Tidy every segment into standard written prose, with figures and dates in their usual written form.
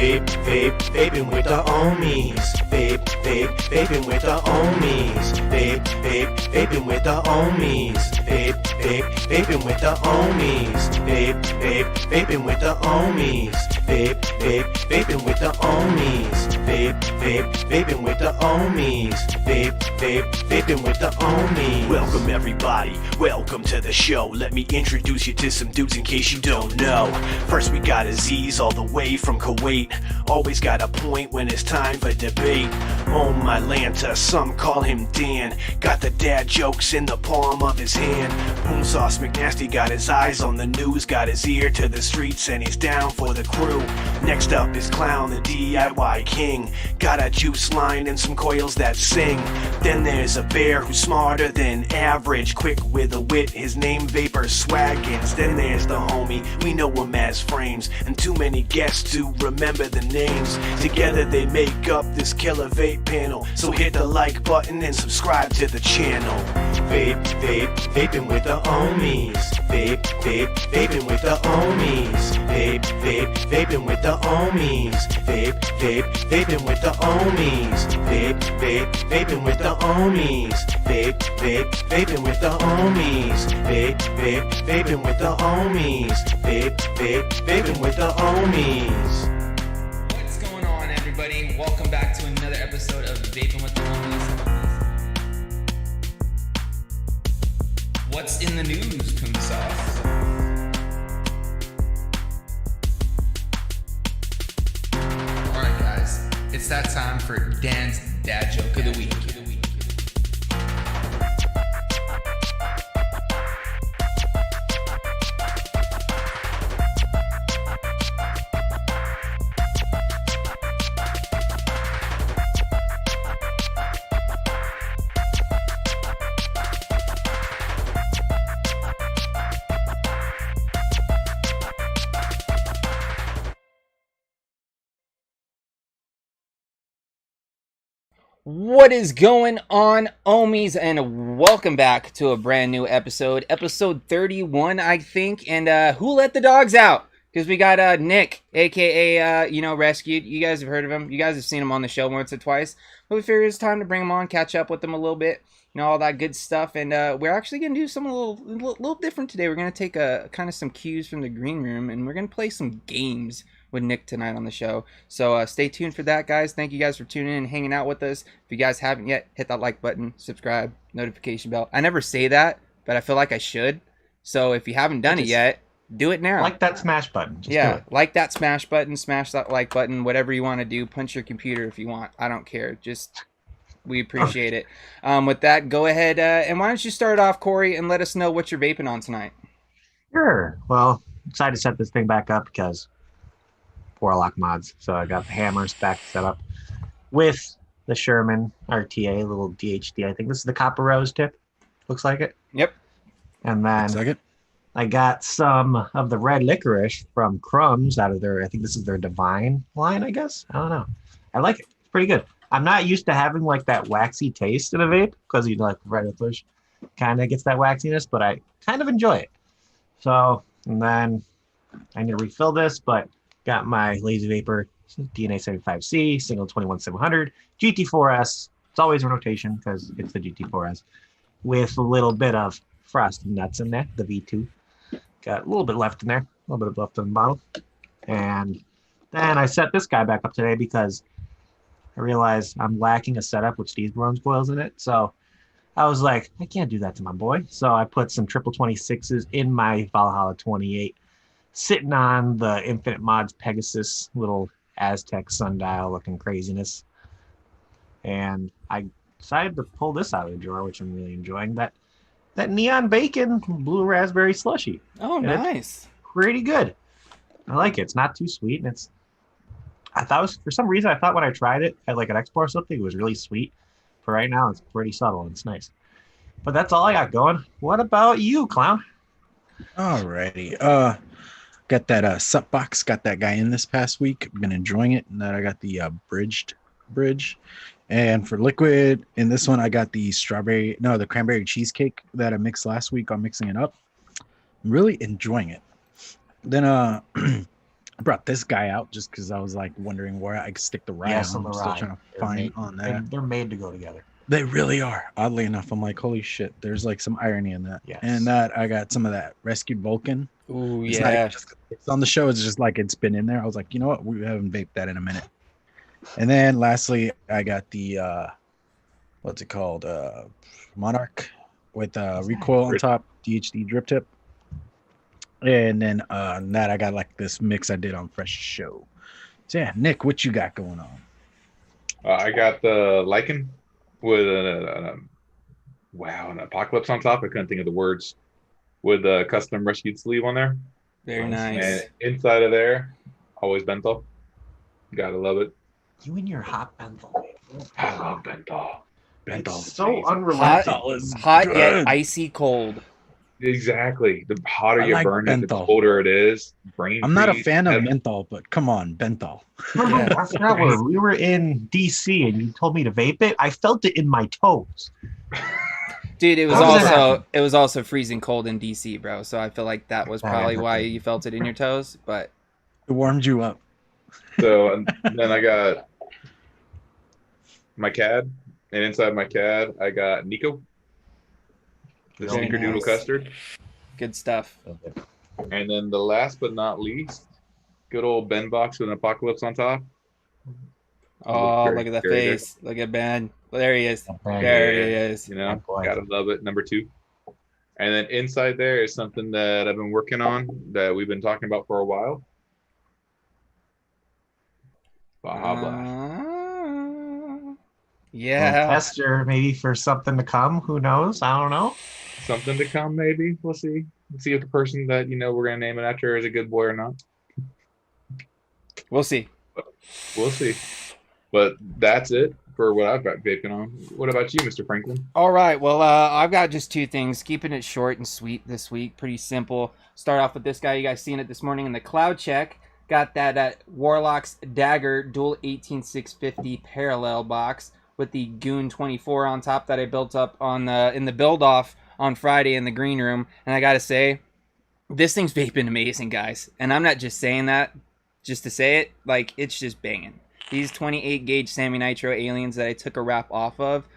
Vaping with the Ohmies. Vaping with the Ohmies. Vaping with the Ohmies. Vaping with the Ohmies. Vaping with the Ohmies. Vaping with the Ohmies. Vaping with the Ohmies. Vaping with the Ohmies. Welcome everybody, welcome to the show. Let me introduce you to some dudes in case you don't know. First we got Aziz all the way from Kuwait. Always got a point when it's time for debate. Oh my Lanta, some call him Dan. Got the dad jokes in the palm of his hand. Boom Sauce McNasty got his eyes on the news, got his ear to the streets, and he's down for the crew. Next up is Clown, the DIY king. Got a juice line and some coils that sing. Then there's a bear who's smarter than average, quick with a wit, his name Vapor Swaggins. Then there's the homie, we know him as Frames, and too many guests to remember the names. Together they make up this killer vape panel, so hit the like button and subscribe to the channel. Vaping with the Ohmies. Vaping with the Ohmies. Vaping with the Ohmies. Vaping with the Ohmies. Vaping with the Ohmies. Vaping with the Ohmies. Vaping with the Ohmies. Vaping with the Ohmies. What's going on, everybody? Welcome back to another episode of Vaping with the Ohmies. What's in the news, Boom Sauce? Alright guys, it's that time for Dan's Dad Joke of the Week. What is going on, Ohmies, and welcome back to a brand new episode 31, I think. And who let the dogs out? Because we got Nick, aka Rescued. You guys have heard of him. You guys have seen him on the show once or twice. But we figured it's time to bring him on, catch up with him a little bit, all that good stuff. And we're actually gonna do something a little different today. We're gonna take kind of some cues from the green room, and we're gonna play some games with Nick tonight on the show. So stay tuned for that, guys. Thank you guys for tuning in and hanging out with us. If you guys haven't yet, hit that like button, subscribe, notification bell. I never say that, but I feel like I should. So if you haven't done it yet, do it now. Like that smash button. Just yeah, like that smash button, smash that like button, whatever you want to do. Punch your computer if you want. I don't care. Just, we appreciate it. With that, go ahead and why don't you start off, Corey, and let us know what you're vaping on tonight. Sure. Well, decided to set this thing back up because Warlock mods. So I got the hammers back set up with the Sherman RTA, little DHD. I think this is the Copper Rose tip. Looks like it. Yep. And then I got some of the red licorice from Crumbs out of their, I think this is their Divine line, I guess. I don't know. I like it. It's pretty good. I'm not used to having like that waxy taste in a vape because like red licorice kind of gets that waxiness, but I kind of enjoy it. So, and then I need to refill this, but got my Lazy Vapor DNA 75C, single 21700, GT4S. It's always a rotation because it's the GT4S with a little bit of frosted nuts in there, the V2. Got a little bit left in there, a little bit left in the bottle. And then I set this guy back up today because I realized I'm lacking a setup with Steve's bronze coils in it. So I was like, I can't do that to my boy. So I put some triple 26s in my Valhalla 28. Sitting on the Infinite Mods Pegasus little Aztec sundial looking craziness. And I decided to pull this out of the drawer, which I'm really enjoying. That Neon Bacon Blue Raspberry Slushy. Oh, and nice. Pretty good. I like it. It's not too sweet. And I thought it was, for some reason, I thought when I tried it at like an expo or something, it was really sweet. But right now, it's pretty subtle and it's nice. But that's all I got going. What about you, Clown? Alrighty. Got that sup box, got that guy in this past week. Been enjoying it. And then I got the bridge. And for liquid, in this one, I got the the cranberry cheesecake that I mixed last week. I'm mixing it up. I'm really enjoying it. Then I brought this guy out just because I was like wondering where I could stick the rye Yes, on. on the I'm still rye. trying to They're find made- on that. They're made to go together. They really are. Oddly enough, I'm like, holy shit. There's like some irony in that. Yes. And that I got some of that rescued Vulcan. Ooh, It's not yeah. even just it's on the show. It's just like it's been in there. I was like, you know what? We haven't vaped that in a minute. And then lastly, I got the what's it called? Monarch with recoil on top, DHD drip tip. And then that I got like this mix I did on Fresh Show. So yeah, Nick, what you got going on? I got the lichen with an apocalypse on top. I couldn't think of the words. With a custom rescued sleeve on there. Very Nice. nice. And inside of there, always bento. Gotta love it. You and your hot bento. I love bento. Bento's It's so amazing. unrelenting. Hot Good. yet icy cold. Exactly. The hotter I you like burn it, the bento. colder it is. Brain I'm not a freeze, fan of heavy. menthol, but come on, benthol. Remember, I forgot where we were in DC and you told me to vape it. I felt it in my toes. Dude, it was How does that also happen? it was also freezing cold in DC, bro. So I feel like that was probably why you felt it in your toes. But It warmed you up. So and then I got my CAD, and inside my CAD I got Nico, the Very snickerdoodle nice. custard, good stuff. and then the last but not least, good old Ben box with an apocalypse on top. Oh, Very- look at that very good. face. Look at Ben. Well, there he is. There There he is. You know, Good boy. gotta love it. Number 2. And then inside there is something that I've been working on that we've been talking about for a while. Baja Blast. Yeah. Tester maybe for something to come. Who knows? I don't know. Something to come, maybe. We'll see. Let's see if the person that we're gonna name it after is a good boy or not. We'll see. We'll see. But that's it for what I've got vaping on. What about you, Mr. Franklin? All right. Well, I've got just two things. Keeping it short and sweet this week. Pretty simple. Start off with this guy. You guys seen it this morning in the cloud check. Got that Warlock's Dagger dual 18650 parallel box with the Goon 24 on top that I built up on in the build off on Friday in the green room. And I gotta say, this thing's vaping amazing, guys. And I'm not just saying that just to say it. Like, it's just banging. These 28 gauge Semi Nitro aliens that I took a wrap off of,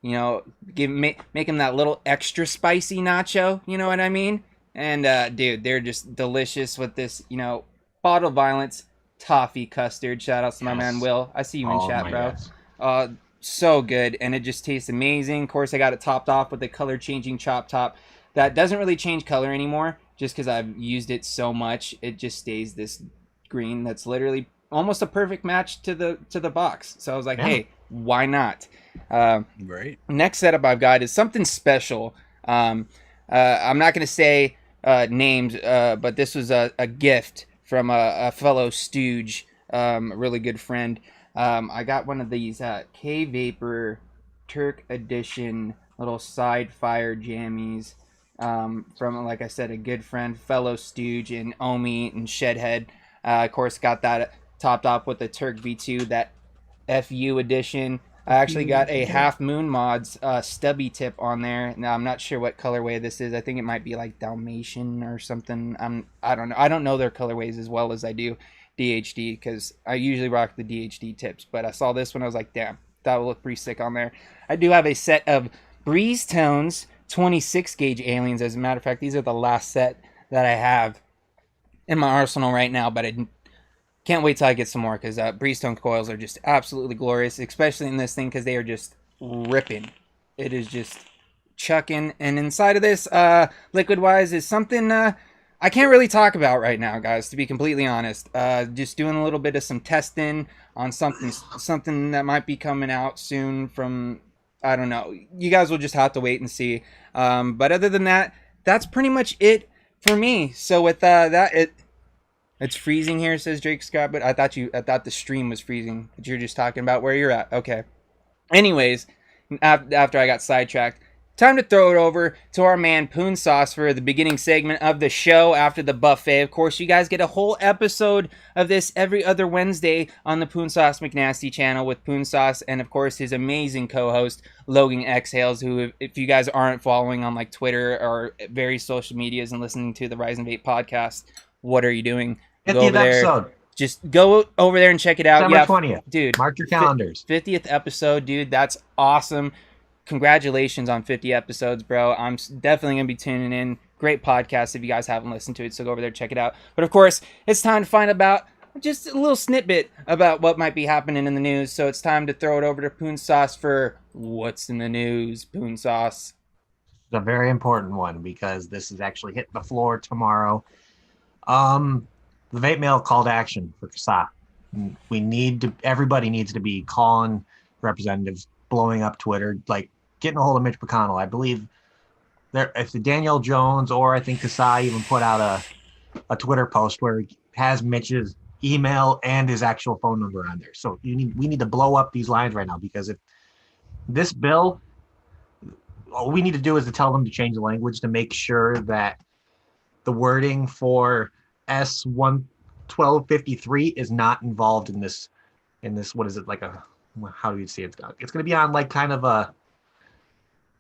you know, make them that little extra spicy nacho, you know what I mean? And dude, they're just delicious with this, you know, Bottle Violence toffee custard. Shout out to my man Will. I see you in chat, bro. God. So good, and it just tastes amazing. Of course, I got it topped off with a color changing chop top that doesn't really change color anymore, just because I've used it so much. It just stays this green that's literally almost a perfect match to the box. So I was like, Yeah. hey, why not? Right. Next setup I've got is something special. I'm not going to say names, but this was a gift from a fellow stooge, a really good friend. I got one of these K-Vapor Turk Edition little side fire jammies from, like I said, a good friend, fellow stooge in Ohmy and Shedhead. Of course, got that topped off with the Turk V2, that FU edition. I actually got a Half Moon Mods stubby tip on there. Now, I'm not sure what colorway this is. I think it might be like Dalmatian or something. I don't know. I don't know their colorways as well as I do DHD, because I usually rock the DHD tips. But I saw this one. I was like, damn, that would look pretty sick on there. I do have a set of Breeze Tones 26 gauge aliens. As a matter of fact, these are the last set that I have in my arsenal right now, but I can't wait till I get some more, because Breezestone coils are just absolutely glorious, especially in this thing, because they are just ripping. It is just chucking. And inside of this, liquid-wise, is something I can't really talk about right now, guys, to be completely honest. Just doing a little bit of some testing on something that might be coming out soon from, I don't know. You guys will just have to wait and see. But other than that, that's pretty much it for me. So with it's freezing here, says Drake Scott, but I thought the stream was freezing, but you're just talking about where you're at. Okay. Anyways, after I got sidetracked, time to throw it over to our man Poon Sauce for the beginning segment of the show after the buffet. Of course, you guys get a whole episode of this every other Wednesday on the Poon Sauce McNasty channel with Poon Sauce and, of course, his amazing co-host, Logan Exhales, who, if you guys aren't following on like Twitter or various social medias and listening to the Rise and Vape podcast, what are you doing? Go 50th over there. episode, Just go over there and check it out. December 20th. Dude. Mark your calendars. 50th episode, dude. That's awesome. Congratulations on 50 episodes, bro. I'm definitely going to be tuning in. Great podcast if you guys haven't listened to it, so go over there, check it out. But of course, it's time to find about just a little snippet about what might be happening in the news. So it's time to throw it over to Poon Sauce for what's in the news, Poon Sauce. It's a very important one because this is actually hitting the floor tomorrow. The vape mail call to action for CASA. Everybody needs to be calling representatives, blowing up Twitter, like getting a hold of Mitch McConnell. I believe if the Danielle Jones or I think CASA even put out a Twitter post where he has Mitch's email and his actual phone number on there. So we need to blow up these lines right now, because if this bill, all we need to do is to tell them to change the language to make sure that the wording for S11253 is not involved in this, what is it, like a, how do you see it? It's going to be on like kind of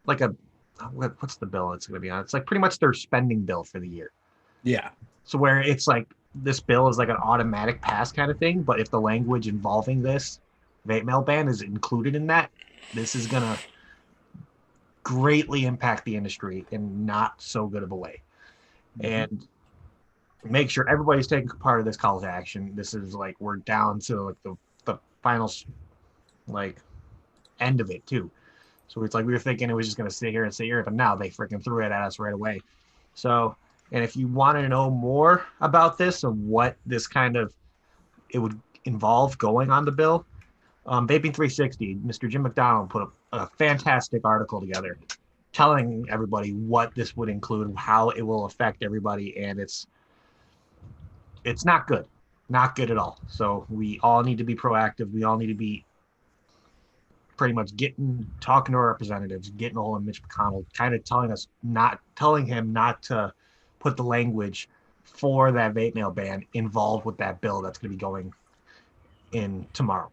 what's the bill it's going to be on? It's like pretty much their spending bill for the year. Yeah. So where it's like this bill is like an automatic pass kind of thing, but if the language involving this vape mail ban is included in that, this is going to greatly impact the industry in not so good of a way. And make sure everybody's taking part of this call to action. This is like, we're down to like the final like end of it too. So it's like we were thinking it was just going to sit here, but now they freaking threw it at us right away. So, and if you want to know more about this and what this kind of, it would involve going on the bill, Vaping 360, Mr. Jim McDonald put a fantastic article together telling everybody what this would include, how it will affect everybody, and it's not good at all. So we all need to be proactive. We all need to be pretty much talking to our representatives, getting a hold of Mitch McConnell, kind of telling him not to put the language for that vape mail ban involved with that bill that's going to be going in tomorrow.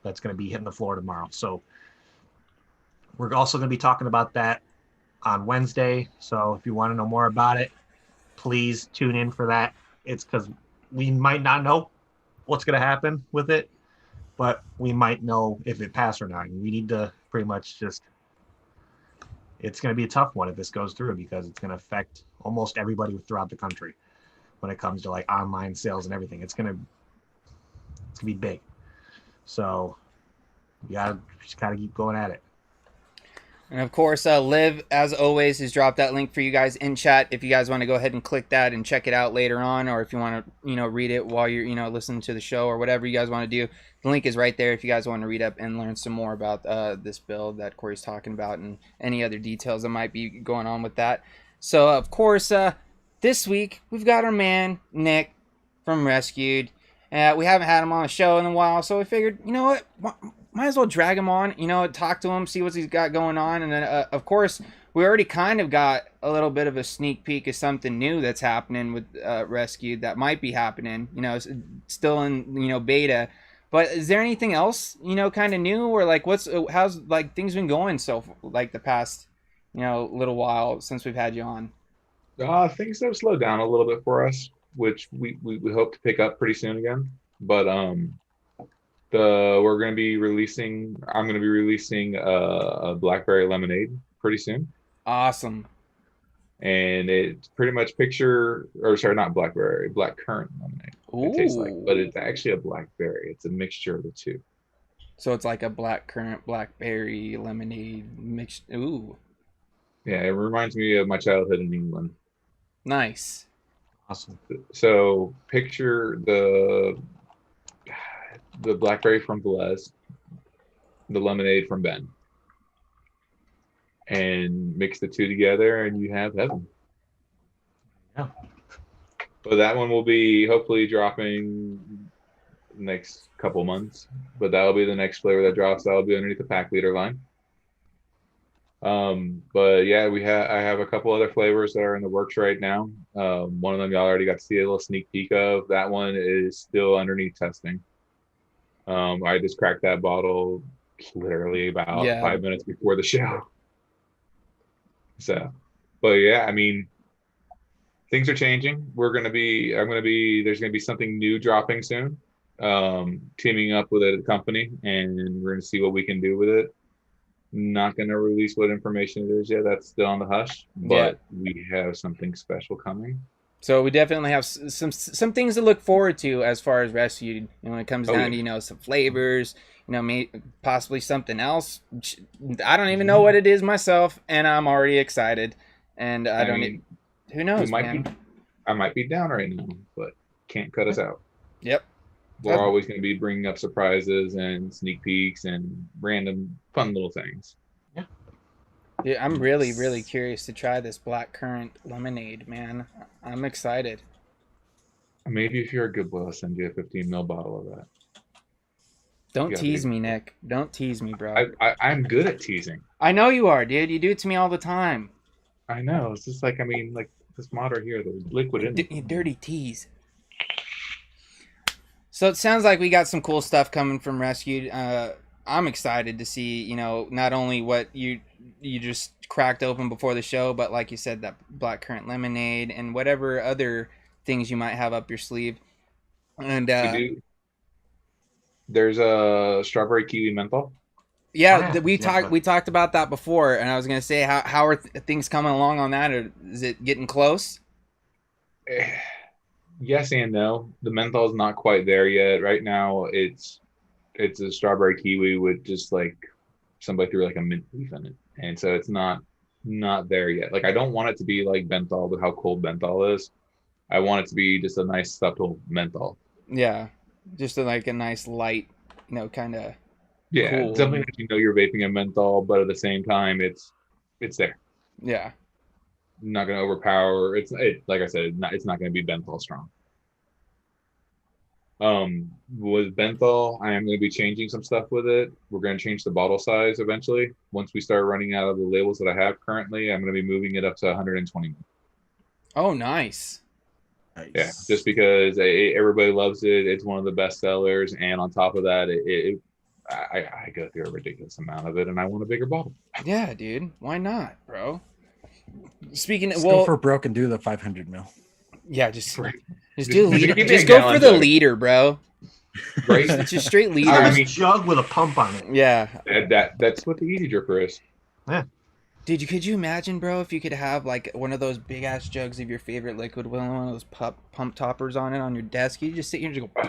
That's going to be hitting the floor tomorrow. So we're also going to be talking about that on Wednesday. So if you want to know more about it, please tune in for that. It's because we might not know what's going to happen with it, but we might know if it passed or not. And we need to pretty much it's going to be a tough one if this goes through, because it's going to affect almost everybody throughout the country when it comes to like online sales and everything. It's going to be big. So you just gotta keep going at it. And of course, Liv, as always, has dropped that link for you guys in chat. If you guys want to go ahead and click that and check it out later on, or if you want to, read it while you're, listening to the show, or whatever you guys want to do, the link is right there if you guys want to read up and learn some more about this bill that Corey's talking about and any other details that might be going on with that. So, of course, this week, we've got our man, Nick, from Rescued. We haven't had him on the show in a while, so we figured, you know what, might as well drag him on, talk to him, see what he's got going on. And then, of course, we already kind of got a little bit of a sneak peek of something new that's happening with Rescued that might be happening, still in, beta. But is there anything else, kind of new, or like how's like things been going so like the past, little while since we've had you on? Things have slowed down a little bit for us, which we hope to pick up pretty soon again. But I'm going to be releasing a blackberry lemonade pretty soon. Awesome. And it's pretty much not blackberry, blackcurrant lemonade. Ooh. It tastes like, but it's actually a blackberry. It's a mixture of the two. So it's like a blackcurrant blackberry lemonade mixed. Ooh. Yeah, it reminds me of my childhood in England. Nice. Awesome. So picture the blackberry from Velez, the lemonade from Ben, and mix the two together and you have heaven. Yeah. But that one will be hopefully dropping next couple months. But that'll be the next flavor that drops. That'll be underneath the pack leader line. But yeah, I have a couple other flavors that are in the works right now. One of them y'all already got to see a little sneak peek of. That one is still underneath testing. I just cracked that bottle literally about 5 minutes before the show. So, but yeah, I mean, things are changing. There's gonna be something new dropping soon. Teaming up with a company, and we're gonna see what we can do with it. Not gonna release what information it is yet. That's still on the hush, but we have something special coming. So we definitely have some things to look forward to as far as rescued. When it comes down to some flavors, possibly something else. I don't even know what it is myself, and I'm already excited. And who knows, man? I might be down right now, but can't cut us out. Yep. We're always going to be bringing up surprises and sneak peeks and random fun little things. Yeah, I'm really, really curious to try this black currant lemonade, man. I'm excited. Maybe if you're a good boy, I'll send you a 15 ml bottle of that. Don't tease me, Nick. Don't tease me, bro. I'm good at teasing. I know you are, dude. You do it to me all the time. I know. It's just like this mod right here, the liquid in it. You dirty tease. So it sounds like we got some cool stuff coming from Rescued. I'm excited to see, not only what you just cracked open before the show, but like you said, that black currant lemonade and whatever other things you might have up your sleeve. And there's a strawberry kiwi menthol. Yeah, we talked about that before, and I was gonna say how are things coming along on that, or is it getting close? Yes and no. The menthol is not quite there yet. Right now, it's a strawberry kiwi with just like somebody threw like a mint leaf in it, and so it's not there yet. Like I don't want it to be like menthol with how cold menthol is. I want it to be just a nice subtle menthol. Yeah, just a nice light, kind of. Yeah, cool. Something that you're vaping a menthol, but at the same time, it's there. Yeah. Not going to overpower. Like I said, it's not going to be menthol strong. With menthol, I am going to be changing some stuff with it. We're going to change the bottle size eventually. Once we start running out of the labels that I have currently, I'm going to be moving it up to 120. Oh, nice. Yeah, just because everybody loves it. It's one of the best sellers, and on top of that, I go through a ridiculous amount of it, and I want a bigger bottle. Yeah, dude. Why not, bro? Go for broke and do the 500 mil. Yeah, just do liter. Just go for the liter, bro. Right? It's just straight liter. I mean, jug with a pump on it. Yeah. That's what the Easy Dripper is. Yeah. Dude, could you imagine, bro, if you could have like one of those big ass jugs of your favorite liquid with one of those pump toppers on it on your desk? You just sit here and just go.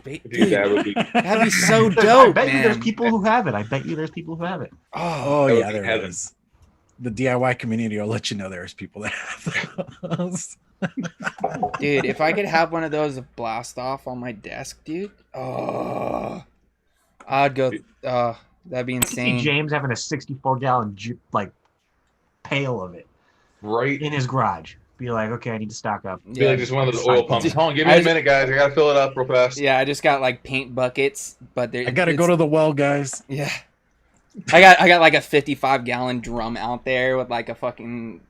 Dude, that'd be so dope. I bet you there's people who have it. Oh yeah, there is. The DIY community will let you know there's people that have those. Dude, if I could have one of those blast off on my desk, dude, I'd go. That'd be insane. James having a 64-gallon pail of it right in his garage. Be like, okay, I need to stock up. Be like just one of those oil pumps. Hold on, give me a minute, guys. I gotta fill it up real fast. Yeah, I just got like paint buckets, but I gotta go to the well, guys. Yeah, I got like a 55-gallon drum out there with like a fucking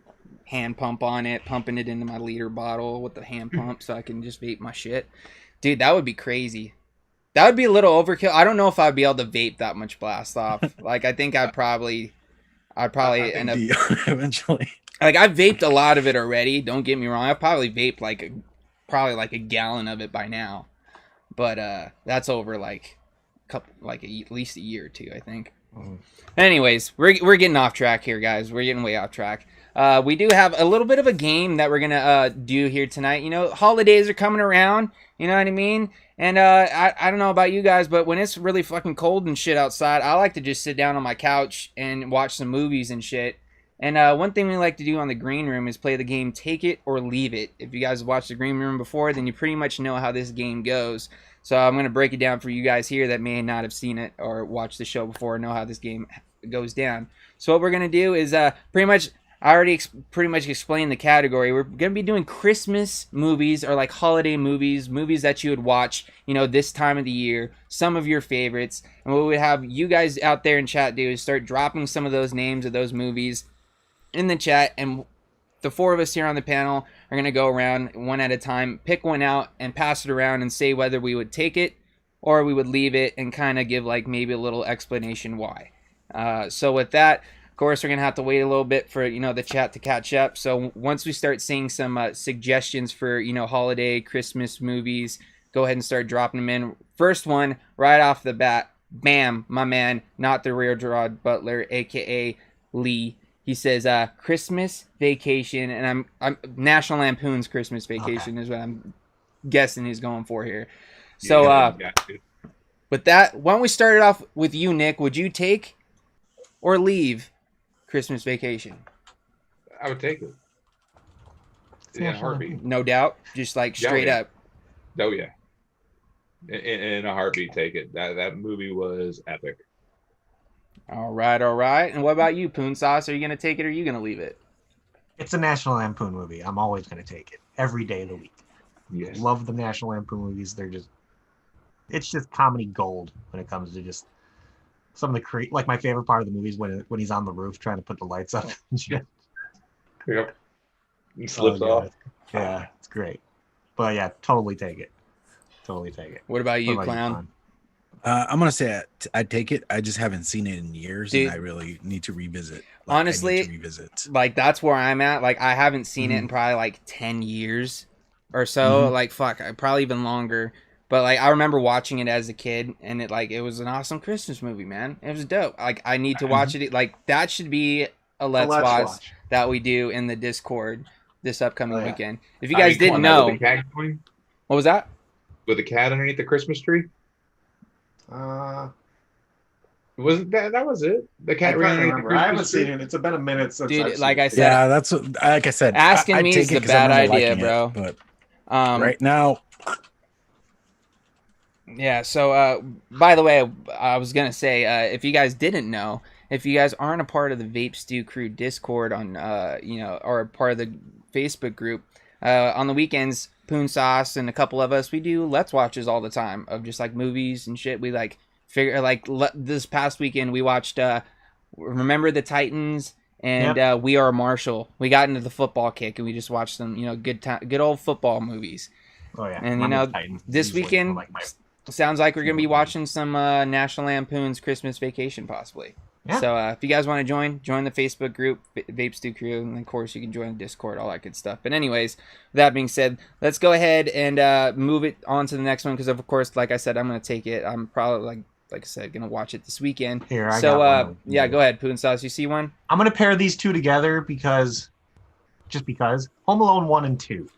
hand pump on it, pumping it into my liter bottle with the hand pump, so I can just vape my shit. Dude, that would be crazy. That would be a little overkill. I don't know if I'd be able to vape that much blast off. Like, I think I'd probably end up eventually. Like, I've vaped a lot of it already. Don't get me wrong. I've probably vaped like a gallon of it by now. But that's over like at least a year or two, I think. Mm. Anyways, we're getting off track here, guys. We're getting way off track. We do have a little bit of a game that we're gonna do here tonight. Holidays are coming around. You know what I mean? And I don't know about you guys, but when it's really fucking cold and shit outside, I like to just sit down on my couch and watch some movies and shit. And one thing we like to do on the Green Room is play the game Take It or Leave It. If you guys have watched the Green Room before, then you pretty much know how this game goes. So I'm going to break it down for you guys here that may not have seen it or watched the show before and know how this game goes down. So what we're going to do is pretty much... I already pretty much explained the category. We're going to be doing Christmas movies or like holiday movies that you would watch, this time of the year, some of your favorites. And what we would have you guys out there in chat do is start dropping some of those names of those movies in the chat. And the four of us here on the panel are going to go around one at a time, pick one out and pass it around and say whether we would take it or we would leave it and kind of give like maybe a little explanation why. So with that, Of course, we're gonna have to wait a little bit for the chat to catch up. So once we start seeing some suggestions for holiday Christmas movies, go ahead and start dropping them in. First one right off the bat, bam, my man, not the Rear Gerard Butler, aka Lee. He says Christmas Vacation, and I'm National Lampoon's Christmas Vacation is what I'm guessing he's going for here. So with that, why don't we start it off with you, Nick? Would you take or leave Christmas Vacation? I would take it. In a heartbeat. No doubt. Just like straight up. Oh yeah. In a heartbeat, take it. That movie was epic. All right. And what about you, Poon Sauce? Are you gonna take it or are you gonna leave it? It's a National Lampoon movie. I'm always going to take it every day of the week. Yes. Love the National Lampoon movies. It's just comedy gold when it comes to just some of the like my favorite part of the movie is when he's on the roof trying to put the lights up and shit. Yep. He slips off. Yeah, it's great. But yeah, totally take it. What about you, Clown? I'm gonna say I'd take it. I just haven't seen it in years, Dude, and I really need to revisit. Honestly, like that's where I'm at. Like I haven't seen it in probably like 10 years or so. Like fuck, probably even longer. But like I remember watching it as a kid, and it was an awesome Christmas movie, man. It was dope. Like I need to watch it. Like that should be a let's watch that we do in the Discord this upcoming weekend. If you guys didn't know, what was that? With the cat underneath the Christmas tree? Wasn't that was it? The cat ran underneath the Christmas tree? I haven't seen it. It's been a minute since Dude, like I said. Yeah, that's what like I said. Asking me is a bad idea, bro. But right now. Yeah, so by the way, I was gonna say, if you guys didn't know, if you guys aren't a part of the Vape Stew Crew Discord on or part of the Facebook group, on the weekends, Poon Sauce and a couple of us, we do Let's Watches all the time of just like movies and shit. We like figure like this past weekend we watched Remember the Titans and We Are Marshall. We got into the football kick and we just watched some good old football movies. Oh yeah, and this weekend sounds like we're gonna be watching some National Lampoon's Christmas Vacation possibly. Yeah. So if you guys want to join the Facebook group, Vape Stew Crew, and of course you can join the Discord, all that good stuff. But anyways, with that being said, let's go ahead and move it on to the next one because of course, like I said, I'm going to take it. I'm probably like I said, going to watch it this weekend. Here, I got one. Yeah, go ahead, Poon Sauce. You see one? I'm going to pair these two together because Home Alone 1 and 2.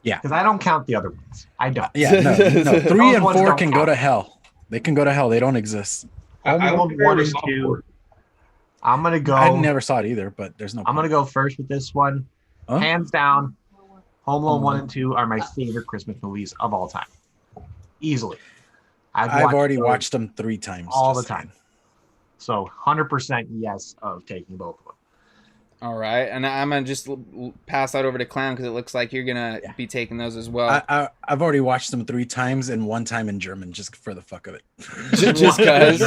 Yeah. Because I don't count the other ones. I don't. Yeah, no. 3 and 4 can go to hell. They can go to hell. They don't exist. Home Alone 1 and 2. I'm gonna go. I never saw it either, but there's no. I'm gonna go first with this one. Hands down, Home Alone 1 and 2 are my favorite Christmas movies of all time. Easily. I've already watched them 3 times. All the time. So 100% yes of taking both of them. All right, and I'm gonna just pass that over to Clown because it looks like you're gonna be taking those as well. I've already watched them 3 times and 1 time in German just for the fuck of it. just because.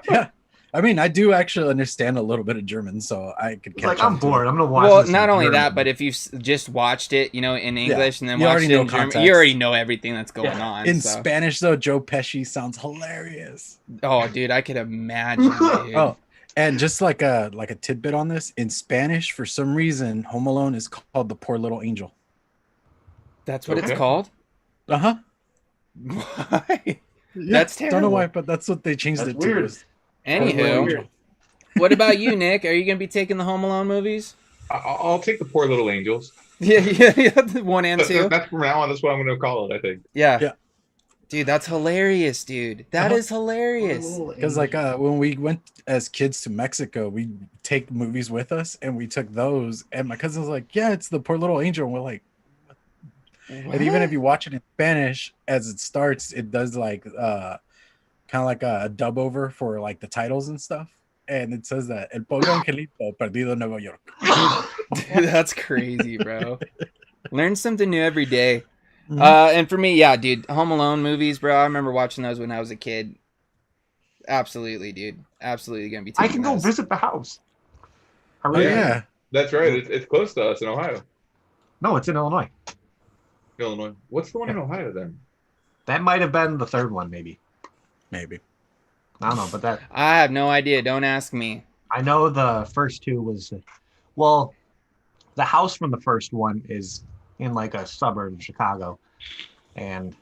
Yeah. I mean, I do actually understand a little bit of German, so I could catch like, I'm bored. I'm going to watch Well, this not only German. that, but if you've just watched it, in English and then watched it in German, you already know everything that's going on. In Spanish, though, Joe Pesci sounds hilarious. Oh, dude, I could imagine, dude. Oh, and just like a tidbit on this, in Spanish, for some reason, Home Alone is called The Poor Little Angel. That's what it's called? Uh-huh. Why? Yeah, that's terrible. Don't know why, but that's what they changed it to. Anywho, what about you, Nick? Are you going to be taking the Home Alone movies? I'll take the Poor Little Angels. Yeah, 1 and 2. That's from now on. That's what I'm going to call it, I think. Yeah. Dude, that's hilarious, dude. That is hilarious. Because when we went as kids to Mexico, we take movies with us, and we took those. And my cousin was like, "Yeah, it's the Poor Little Angel." And we're like, what? And even if you watch it in Spanish, as it starts, it does kind of like a dub over for like the titles and stuff, and it says that El Pobre Angelito Perdido en Nueva York. Dude, that's crazy, bro. Learn something new every day. And for me, yeah, dude, Home Alone movies, bro. I remember watching those when I was a kid. Absolutely, dude. Absolutely gonna be taking I can go visit the house. Yeah. That's right. It's close to us in Ohio. No, it's in Illinois. Illinois. What's the one in Ohio then? That might have been the third one, maybe. Maybe. I don't know, but that... I have no idea. Don't ask me. I know the first two was, well, the house from the first one is in like a suburb of Chicago, and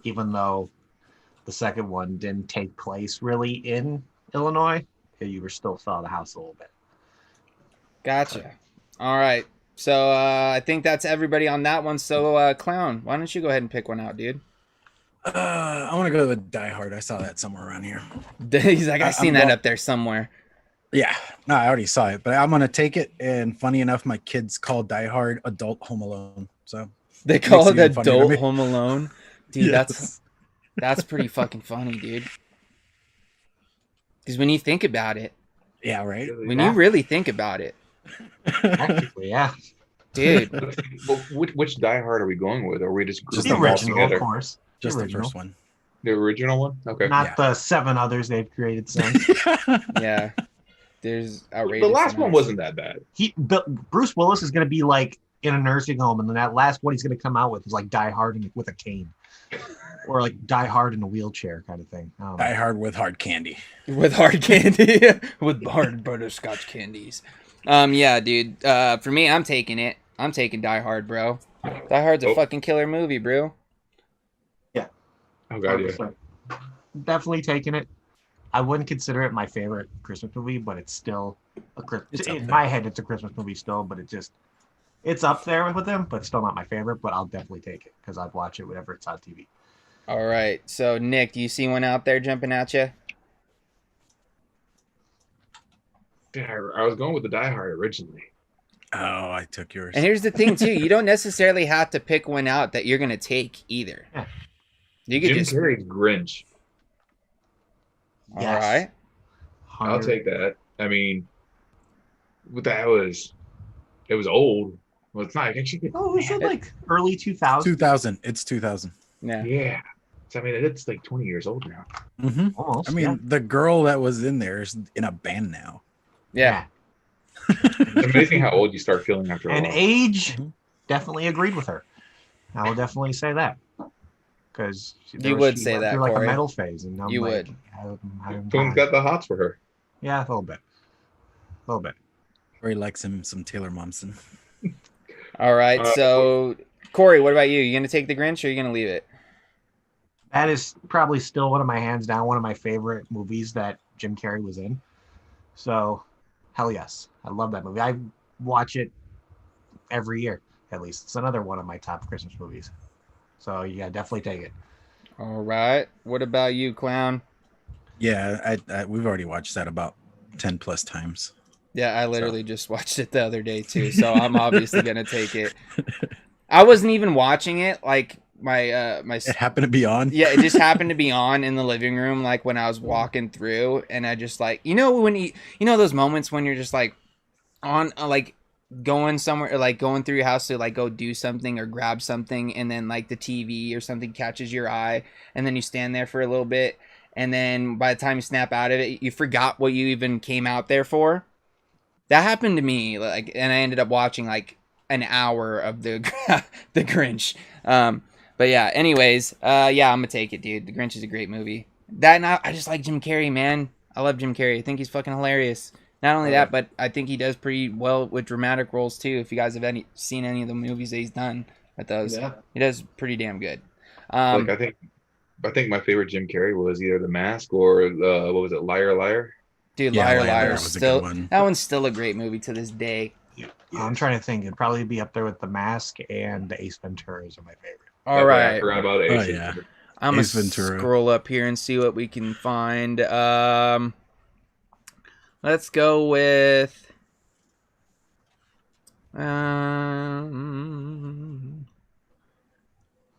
even though the second one didn't take place really in Illinois, you were still saw the house a little bit. Gotcha. All right. So I think that's everybody on that one. So Clown, why don't you go ahead and pick one out, dude? I want to go with Die Hard. I saw that somewhere around here. He's like, I've seen that going- up there somewhere. Yeah, no, I already saw it, but I'm gonna take it. And funny enough, my kids call Die Hard Adult Home Alone. So They call Makes it it even funnier to Adult me. Home Alone. Dude, yes. that's pretty fucking funny, dude. Because when you think about it, Yeah, right. when you really think about it, Technically, yeah. dude, Well, which Die Hard are we going with? Or are we just Just The grouping them all original, of together? course. Just the original. first one. The original one? Okay. Not Yeah. the 7 others they've created since. yeah, there's outrageous. The last one amounts. wasn't that bad. Bruce Willis is going to be like in a nursing home, and then that last one he's going to come out with is like Die Hard with a cane, or like Die Hard in a wheelchair kind of thing. I don't know. Die Hard with hard candy. With hard candy, with hard butterscotch candies. Yeah, dude. For me, I'm taking it. I'm taking Die Hard, bro. Die Hard's a Oh. fucking killer movie, bro. Oh god, yeah. 100%. Definitely taking it. I wouldn't consider it my favorite Christmas movie, but it's still a Christmas. It's up In there. my head, it's a Christmas movie still, but it's up there with them, but still not my favorite. But I'll definitely take it because I'd watch it whenever it's on TV. All right. So, Nick, do you see one out there jumping at you? Yeah, I was going with the Die Hard originally. Oh, I took yours. And here's the thing, too. You don't necessarily have to pick one out that you're gonna take either. Yeah. You could Jim just. Carrey's Grinch. All Yes. right. I'll take that. I mean, it was old. Well, it's not actually. Oh, was it like early 2000s? 2000. It's 2000. Yeah. Yeah. So, I mean, it's like 20 years old now. Mm-hmm. Almost. I mean, yeah. the girl that was in there is in a band now. Yeah. It's amazing how old you start feeling after a And while. age, Mhm. definitely agreed with her. I will definitely say that because You would say that, through like Corey. a metal phase, and I'm You like, would. Someone's got the hots for her. yeah, a little bit, a little bit. Or he likes him some Taylor Momsen. All right. So, Corey, what about you? You gonna take the Grinch or you gonna leave it? That is probably still one of my hands down, one of my favorite movies that Jim Carrey was in. So, hell yes, I love that movie. I watch it every year at least. It's another one of my top Christmas movies. So yeah, definitely take it. All right. What about you, Clown? Yeah, we've already watched that about 10 plus times. Yeah, I literally just watched it the other day too, so I'm obviously gonna take it. I wasn't even watching it. Like my It happened to be on. yeah, it just happened to be on in the living room, like when I was walking through, and I just like when you know those moments when you're just like on like going somewhere, or like going through your house to like go do something or grab something, and then like the TV or something catches your eye, and then you stand there for a little bit, and then by the time you snap out of it, you forgot what you even came out there for. That happened to me, like, and I ended up watching like an hour of the the Grinch. But yeah, anyways, yeah, I'm gonna take it, dude. The Grinch is a great movie. That and I just like Jim Carrey, man. I love Jim Carrey. I think he's fucking hilarious. Not only that, but I think he does pretty well with dramatic roles too. If you guys have seen any of the movies that he's done with those, he does pretty damn good. Like I think my favorite Jim Carrey was either The Mask or what was it, Liar Liar? Dude, Yeah, Liar Liar Liar Liar is was a still good one. that one's still a great movie to this day. I'm trying to think. It'd probably be up there with The Mask and the Ace Venturas are my favorite. All I right. forgot about Ace. Oh, yeah. I'm gonna Ace Ventura. scroll up here and see what we can find. Let's go with a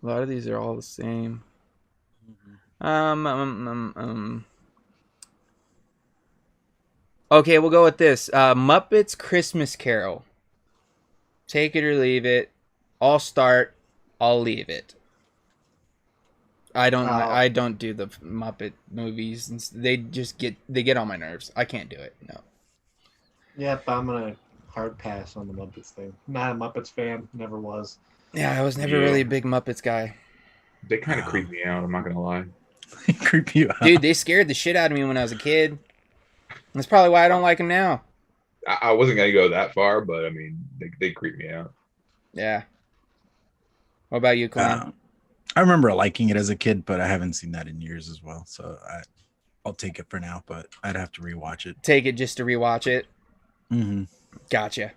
lot of these are all the same. Okay, we'll go with this. Muppets Christmas Carol. Take it or leave it. I'll start. I'll leave it. I don't do the Muppet movies. They get on my nerves. I can't do it. No. Yep, I'm gonna hard pass on the Muppets thing. Not a Muppets fan, never was. Yeah, I was never really a big Muppets guy. They kind of creep me out. I'm not gonna lie. Creep you out. Dude, they scared the shit out of me when I was a kid. That's probably why I don't like him now. I wasn't gonna go that far, but I mean, they creep me out. Yeah. What about you, Clan? I remember liking it as a kid, but I haven't seen that in years as well. So I'll take it for now, but I'd have to rewatch it. Take it just to rewatch it. Mm-hmm. Gotcha.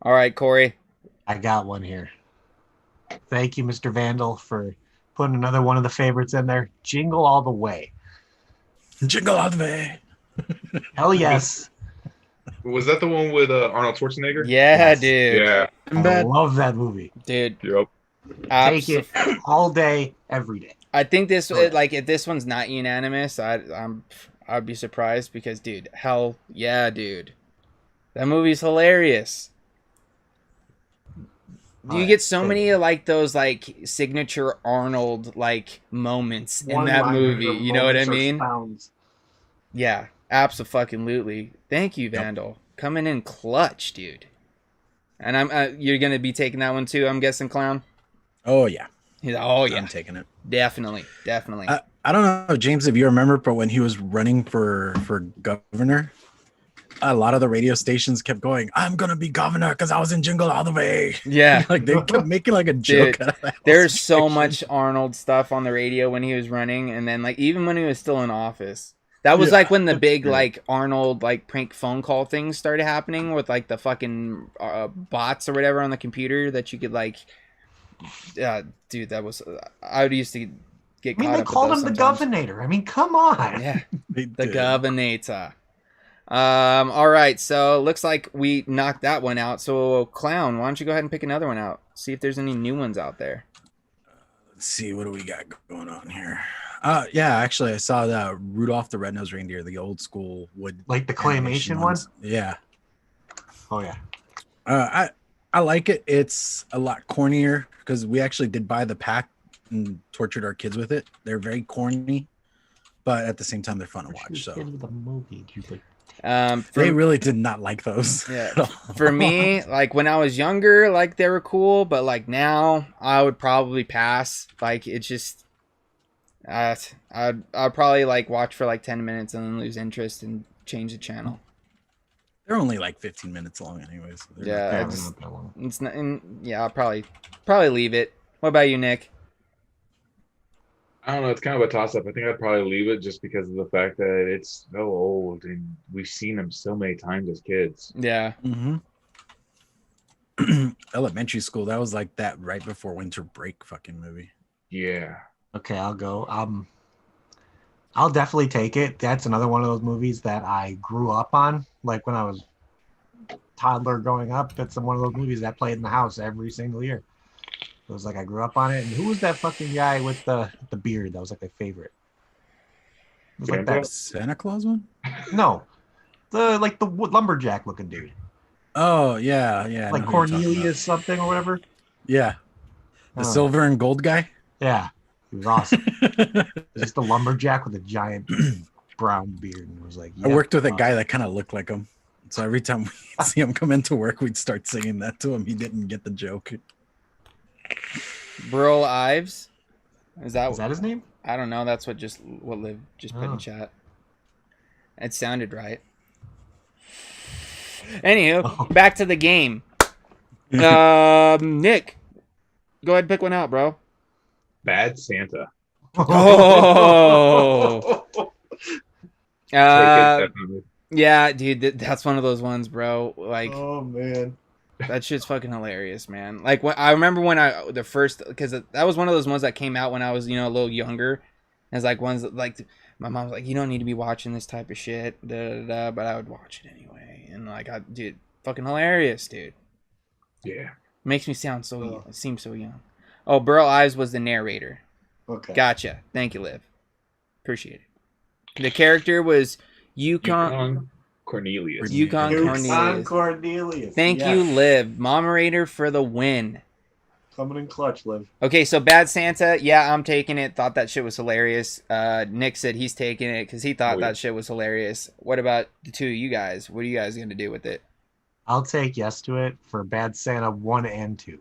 All right, Corey. I got one here. Thank you, Mr. Vandal, for putting another one of the favorites in there. Jingle All the Way. Jingle all the way. Hell yes. Was that the one with Arnold Schwarzenegger? Yeah, Yes. dude. Yeah. I love that movie. Dude. Yep. Take it all day, every day. I think this if this one's not unanimous, I'd be surprised because, dude, hell yeah, dude. That movie's hilarious. You get so many like those like signature Arnold like moments in that movie. You know what I mean? Yeah, absolutely. Thank you, Vandal. Coming in clutch, dude. And you're gonna be taking that one too, I'm guessing, Clown. Oh yeah. Oh yeah. I'm taking it. Definitely. I don't know, James, if you remember, but when he was running for governor, a lot of the radio stations kept going, "I'm gonna be governor because I was in Jingle All the Way." Yeah. Like they kept making like a joke out of that. There's so much Arnold stuff on the radio when he was running, and then like even when he was still in office. That was like when the big like Arnold like prank phone call things started happening with like the fucking bots or whatever on the computer that you could like. Dude, that was I used to get. I mean, caught they up called with him those the sometimes. Governator. I mean, come on. Yeah, They the did. Governator. All right, so looks like we knocked that one out. So, Clown, why don't you go ahead and pick another one out? See if there's any new ones out there. Let's see, what do we got going on here? Yeah, actually, I saw the Rudolph the Red-Nosed Reindeer, the old school wood, Like the claymation one? ones. Yeah. Oh, yeah. I like it. It's a lot cornier because we actually did buy the pack and tortured our kids with it. They're very corny, but at the same time, they're fun to watch. So The movie. they really did not like those. Yeah. For me, like when I was younger, like they were cool, but like now, I would probably pass. Like it's just, I'd probably like watch for like 10 minutes and then lose interest and change the channel. They're only like 15 minutes long, anyways. So Yeah, Yeah, it's, not that long. it's not. Yeah, I'll probably leave it. What about you, Nick? I don't know. It's kind of a toss up. I think I'd probably leave it just because of the fact that it's so old and we've seen them so many times as kids. Yeah. Mm-hmm. Elementary school, that was like that right before winter break fucking movie. Yeah. Okay, I'll go. I'll definitely take it. That's another one of those movies that I grew up on. Like when I was toddler growing up, it's one of those movies that played in the house every single year. It was like I grew up on it. And who was that fucking guy with the beard? That was like my favorite. It was like that. Santa Claus one? No, the lumberjack looking dude, Oh yeah, yeah. I like know who you're talking about. Cornelius something or whatever. Yeah, the Oh. silver and gold guy. Yeah, he was awesome. Just a lumberjack with a giant brown beard, and it was like, I yeah, worked with a guy that kind of looked like him. So every time we see him come into work, we'd start singing that to him. He didn't get the joke. Burl Ives. Is that Is that his name? I don't know. That's what Liv just put Oh. in chat. It sounded right. Anywho, Oh. back to the game. Nick, go ahead and pick one out, bro. Bad Santa. Oh. Take it, definitely. Yeah, dude, that's one of those ones, bro. Like, Oh man. that shit's fucking hilarious, man. Like, I remember when because that was one of those ones that came out when I was, a little younger. It's like ones that, like, my mom was like, you don't need to be watching this type of shit, but I would watch it anyway. And like, dude, fucking hilarious, dude. Yeah. Makes me seem so young. Oh, Burl Ives was the narrator. Okay. Gotcha. Thank you, Liv. Appreciate it. The character was Yukon Cornelius. Yukon Cornelius. Cornelius. Thank you, Liv. Moderator for the win. Coming in clutch, Liv. Okay, so Bad Santa, yeah, I'm taking it. Thought that shit was hilarious. Nick said he's taking it because he thought that shit was hilarious. What about the two of you guys? What are you guys going to do with it? I'll take yes to it for Bad Santa 1 and 2.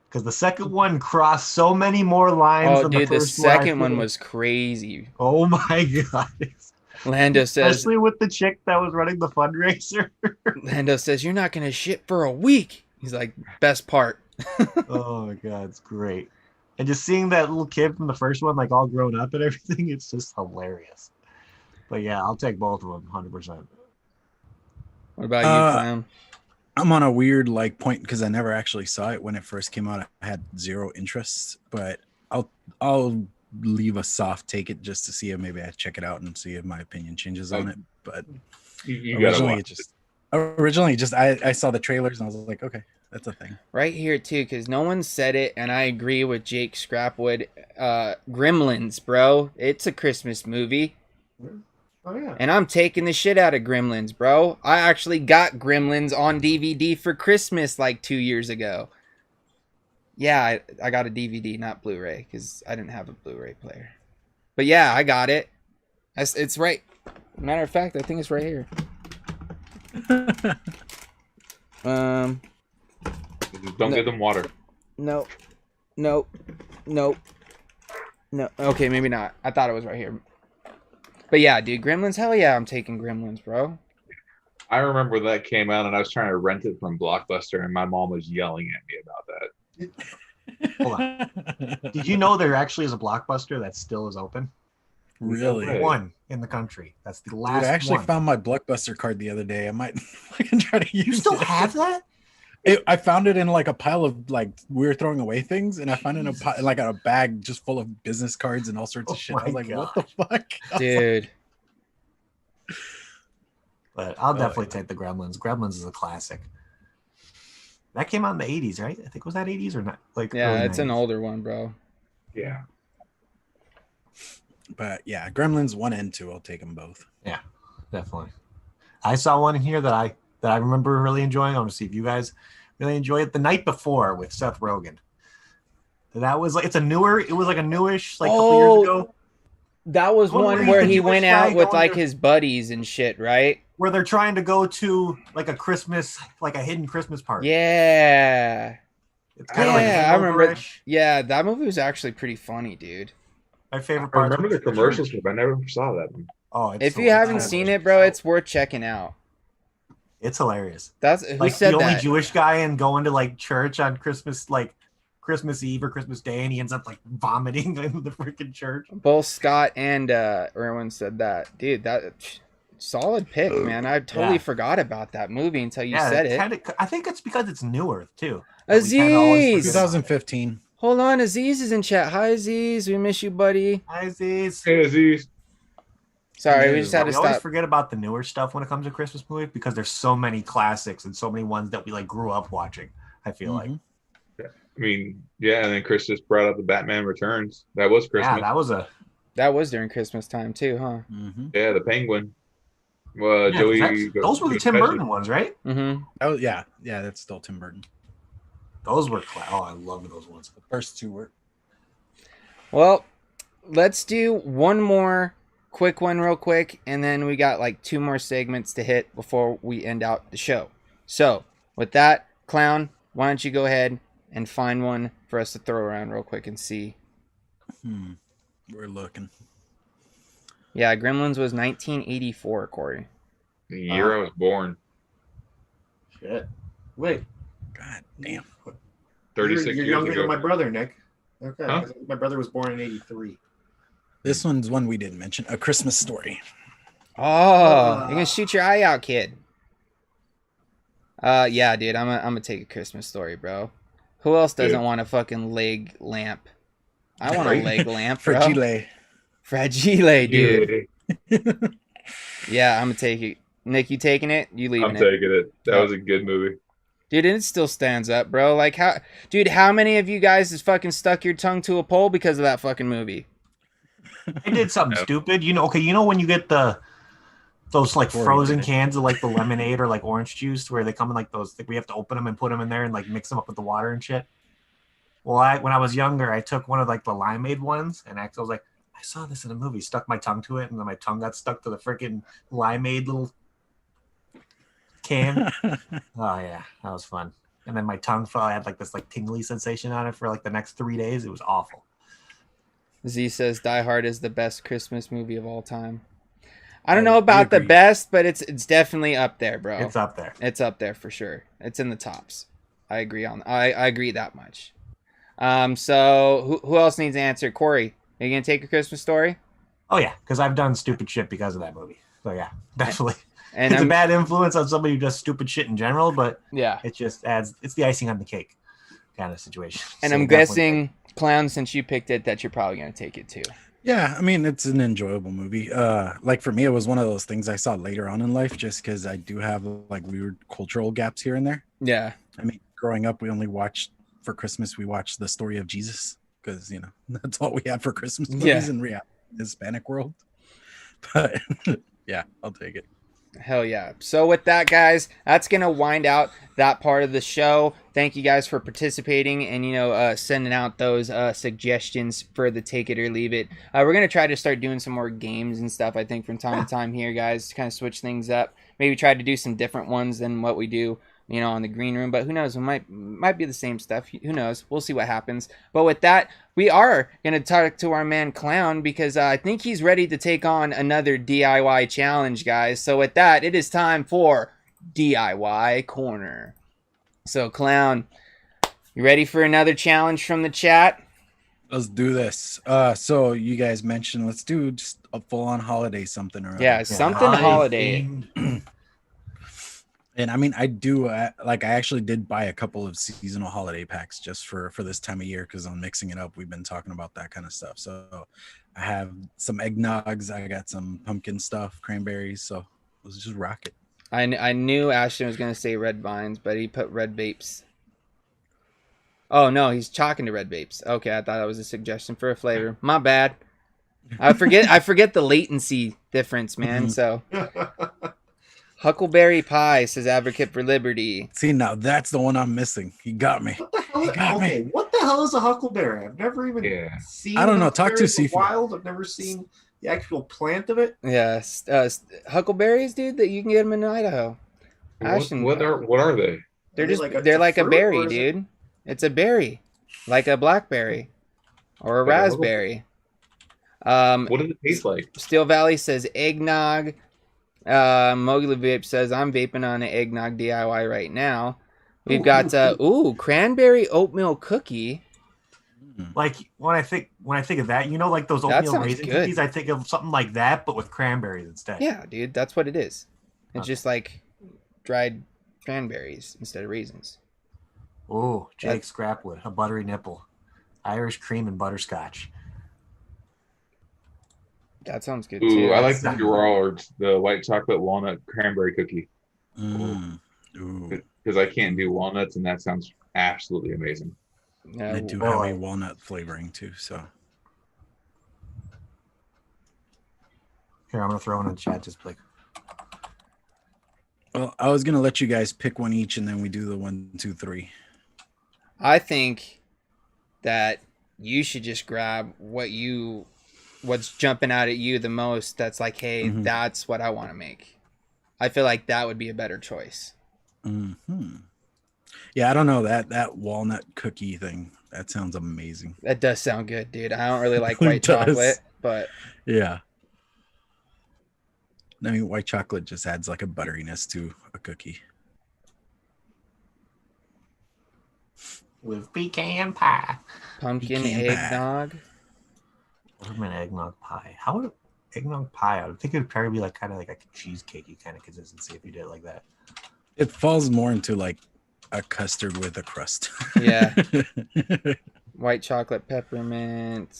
Because the second one crossed so many more lines Oh, than dude, the the first second one was crazy. Oh my god. Lando says, Especially with the chick that was running the fundraiser. Lando says, you're not gonna shit for a week. He's like, best part. Oh my god, it's great. And just seeing that little kid from the first one, like all grown up and everything, it's just hilarious. But yeah, I'll take both of them, 100%. What about you, Clown? I'm on a weird like point because I never actually saw it when it first came out. I had zero interest, but I'll leave a soft take it just to see if maybe I check it out and see if my opinion changes on it. But You gotta watch it. originally just I saw the trailers and I was like, okay, that's a thing. Right here too, because no one said it, and I agree with Jake Scrapwood. Gremlins, bro. It's a Christmas movie. Oh yeah. And I'm taking the shit out of Gremlins, bro. I actually got Gremlins on DVD for Christmas like 2 years ago. Yeah, I got a DVD, not Blu-ray, because I didn't have a Blu-ray player. But yeah, I got it. It's right. Matter of fact, I think it's right here. Don't give them water. No. Okay, maybe not. I thought it was right here. But yeah, dude, Gremlins, hell yeah, I'm taking Gremlins, bro. I remember that came out and I was trying to rent it from Blockbuster and my mom was yelling at me about that. Hold on. Did you know there actually is a Blockbuster that still is open? Really? Hey. One in the country. That's the last Dude, I actually one. found my Blockbuster card the other day. I might I can try to use You still it. have that? I found it in like a pile of like we were throwing away things, and I found it in a bag just full of business cards and all sorts of shit. I was like, what the fuck, Dude. But I'll definitely take the Gremlins. Gremlins is a classic. That came out in the 80s, right? I think was that 80s or not? Like Yeah, early it's an 90s? older one, bro. Yeah. But yeah, Gremlins 1 and 2, I'll take them both. Yeah, definitely. I saw one in here that I remember really enjoying. I want to see if you guys really enjoy it. The Night Before with Seth Rogen. That was like it was like a newish like couple years ago. That was One one where where he's the he Jewish went guy out with going like to- his buddies and shit, right? Where they're trying to go to like a Christmas, like a hidden Christmas party. Yeah. It's kind of like Yeah, I remember. hangover-ish. Yeah, that movie was actually pretty funny, dude. My favorite I part. remember the commercials, but I never saw that one. Oh, it's If so you haven't hilarious. seen it, bro, it's worth checking out. It's hilarious. That's who Like said the only that? Jewish guy and going to like church on Christmas, like Christmas Eve or Christmas Day, and he ends up like vomiting in the freaking church. Both Scott and Erwin said that. Dude, that solid pick, man. I totally Yeah. forgot about that movie until you said it. I think it's because it's newer too. Aziz! 2015. Hold on, Aziz is in chat. Hi, Aziz. We miss you, buddy. Hi, Aziz. Hey, Aziz. Sorry, we just had to We always stop. forget about the newer stuff when it comes to Christmas movies because there's so many classics and so many ones that we like grew up watching. I feel like. I mean, yeah, and then Chris just brought up the Batman Returns. That was Christmas. Yeah, That was during Christmas time, too, huh? Mm-hmm. Yeah, the Penguin. Well, yeah, Joey. those were the Tim Burton ones, right? Mm-hmm. Oh yeah, that's still Tim Burton. Those were oh, I love those ones. The first two were. Well, let's do one more quick one real quick, and then we got like 2 more segments to hit before we end out the show. So, with that, Clown, why don't you go ahead and find one for us to throw around real quick and see. We're looking. Yeah, Gremlins was 1984, Corey. The year I was born. Shit. Wait. God damn. 36 You're years younger ago. than my brother, Nick. Okay. Huh? My brother was born in 83. This one's one we didn't mention. A Christmas Story. Oh, you're gonna shoot your eye out, kid. Yeah, dude, I'm gonna take a Christmas Story, bro. Who else doesn't want a fucking leg lamp? I want a leg lamp, bro. Fragile. Fragile, dude. Yeah, I'm gonna take it. Nick, you taking it? You leaving I'm it? taking it. That was a good movie. Dude, and it still stands up, bro. Like, how many of you guys has fucking stuck your tongue to a pole because of that fucking movie? I did something stupid. You know when you get those like Before frozen you did it. cans of like the lemonade or like orange juice where they come in like those, like we have to open them and put them in there and like mix them up with the water and shit. Well, when I was younger, I took one of like the limeade ones and I was like, I saw this in a movie, stuck my tongue to it, and then my tongue got stuck to the freaking limeade little can. Oh yeah, that was fun. And then my tongue felt I had like this like tingly sensation on it for like the next 3 days. It was awful. Z says Die Hard is the best Christmas movie of all time. I don't know about the best, but it's definitely up there, bro. It's up there. It's up there for sure. It's in the tops. I agree I agree that much. So who else needs to answer? Corey, are you gonna take a Christmas Story? Oh yeah, because I've done stupid shit because of that movie. So yeah, definitely. And it's a bad influence on somebody who does stupid shit in general, but yeah, it just adds. It's the icing on the cake kind of situation. And so I'm guessing, Clown, since you picked it, that you're probably gonna take it too. Yeah, I mean, it's an enjoyable movie. Like for me, it was one of those things I saw later on in life, just because I do have like weird cultural gaps here and there. Yeah, I mean, growing up, we only watched for Christmas. We watched the story of Jesus because that's all we had for Christmas movies in reality, Hispanic world. But yeah, I'll take it. Hell yeah. So with that, guys, that's going to wind out that part of the show. Thank you guys for participating and, sending out those suggestions for the Take It or Leave It. We're going to try to start doing some more games and stuff, I think, from time to time here, guys, to kind of switch things up. Maybe try to do some different ones than what we do, on the green room. But who knows? It might be the same stuff. Who knows? We'll see what happens. But with that, we are going to talk to our man Clown because I think he's ready to take on another DIY challenge, guys. So with that, it is time for DIY Corner. So Clown, you ready for another challenge from the chat? Let's do this. So you guys mentioned let's do just a full-on holiday something or other. Yeah, something holiday. And I mean, I do I actually did buy a couple of seasonal holiday packs just for this time of year because I'm mixing it up. We've been talking about that kind of stuff. So I have some eggnogs. I got some pumpkin stuff, cranberries. So let's just rock it. I knew Ashton was going to say red vines, but he put red vapes. Oh, no, he's chalking to red vapes. Okay, I thought that was a suggestion for a flavor. My bad. I forget the latency difference, man. So Huckleberry Pie says Advocate for Liberty. See, now that's the one I'm missing. He got me. What the hell? What the hell is a huckleberry? I've never even seen. I don't know. Talk to Seafood. Wild. I've never seen the actual plant of it. Yes, huckleberries, dude. That you can get them in Idaho. What are they? They're like a berry, dude. It's a berry, like a blackberry or a raspberry. What does it taste like? Steel Valley says eggnog. Mowgli Vape says I'm vaping on an eggnog DIY right now. We've got cranberry oatmeal cookie. Like when I think of that, like those oatmeal raisin cookies, I think of something like that, but with cranberries instead. Yeah, dude, that's what it is. It's just like dried cranberries instead of raisins. Oh, Jake Scrapwood, a buttery nipple, Irish cream and butterscotch. That sounds good too. too. I like the white chocolate walnut cranberry cookie. Because I can't do walnuts, and that sounds absolutely amazing. Yeah, they do have a walnut flavoring too. So here, I'm gonna throw in the chat just like. Well, I was gonna let you guys pick one each, and then we do the 1, 2, 3. I think that you should just grab what's jumping out at you the most. That's like, hey, that's what I want to make. I feel like that would be a better choice. Yeah, I don't know that walnut cookie thing. That sounds amazing. That does sound good, dude. I don't really like white chocolate, but yeah. I mean, white chocolate just adds like a butteriness to a cookie. With pecan pie. Pumpkin eggnog. An eggnog pie. How would eggnog pie? I would think it would probably be kind of like a cheesecakey kind of consistency if you did it like that. It falls more into like a custard with a crust. Yeah. White chocolate peppermint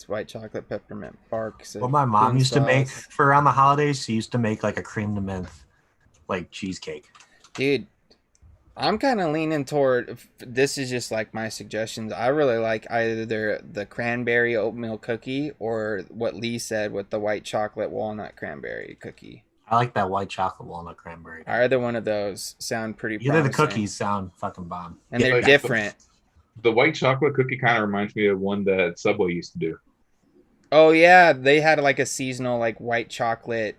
bark. Well, my mom used to make for around the holidays. She used to make like a cream to mint, like cheesecake. Dude, I'm kind of leaning toward. This is just like my suggestions. I really like either the cranberry oatmeal cookie or what Lee said with the white chocolate walnut cranberry cookie. I like that white chocolate walnut cranberry. Either one of those sound pretty promising. Either the cookies sound fucking bomb. And they're different. The white chocolate cookie kind of reminds me of one that Subway used to do. Oh, yeah. They had like a seasonal like white chocolate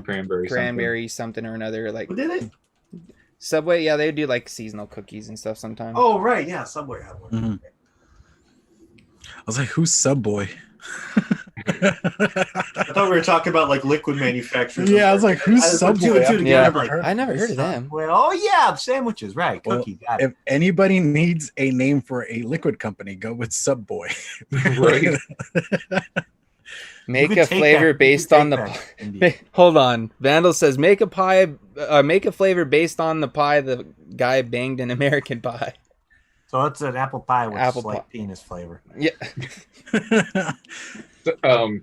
cranberry something or another. Like, who did it? Subway, yeah, they do like seasonal cookies and stuff sometimes. Oh, right. Yeah, Subway had one. I was like, who's Subboy? I thought we were talking about like liquid manufacturers. Yeah, I was like, who's I put Subway? two and two I've together. never I'm like, I never heard of them. Well, oh yeah, sandwiches, right? Well, Cookie, got it. if anybody needs a name for a liquid company, go with Subboy. Right. Make could a take flavor that- you based could on take the. that, indeed. Hold on. Vandal says make a pie. Make a flavor based on the pie the guy banged in American Pie. So it's an apple pie with Apple slight pie. penis flavor. Yeah.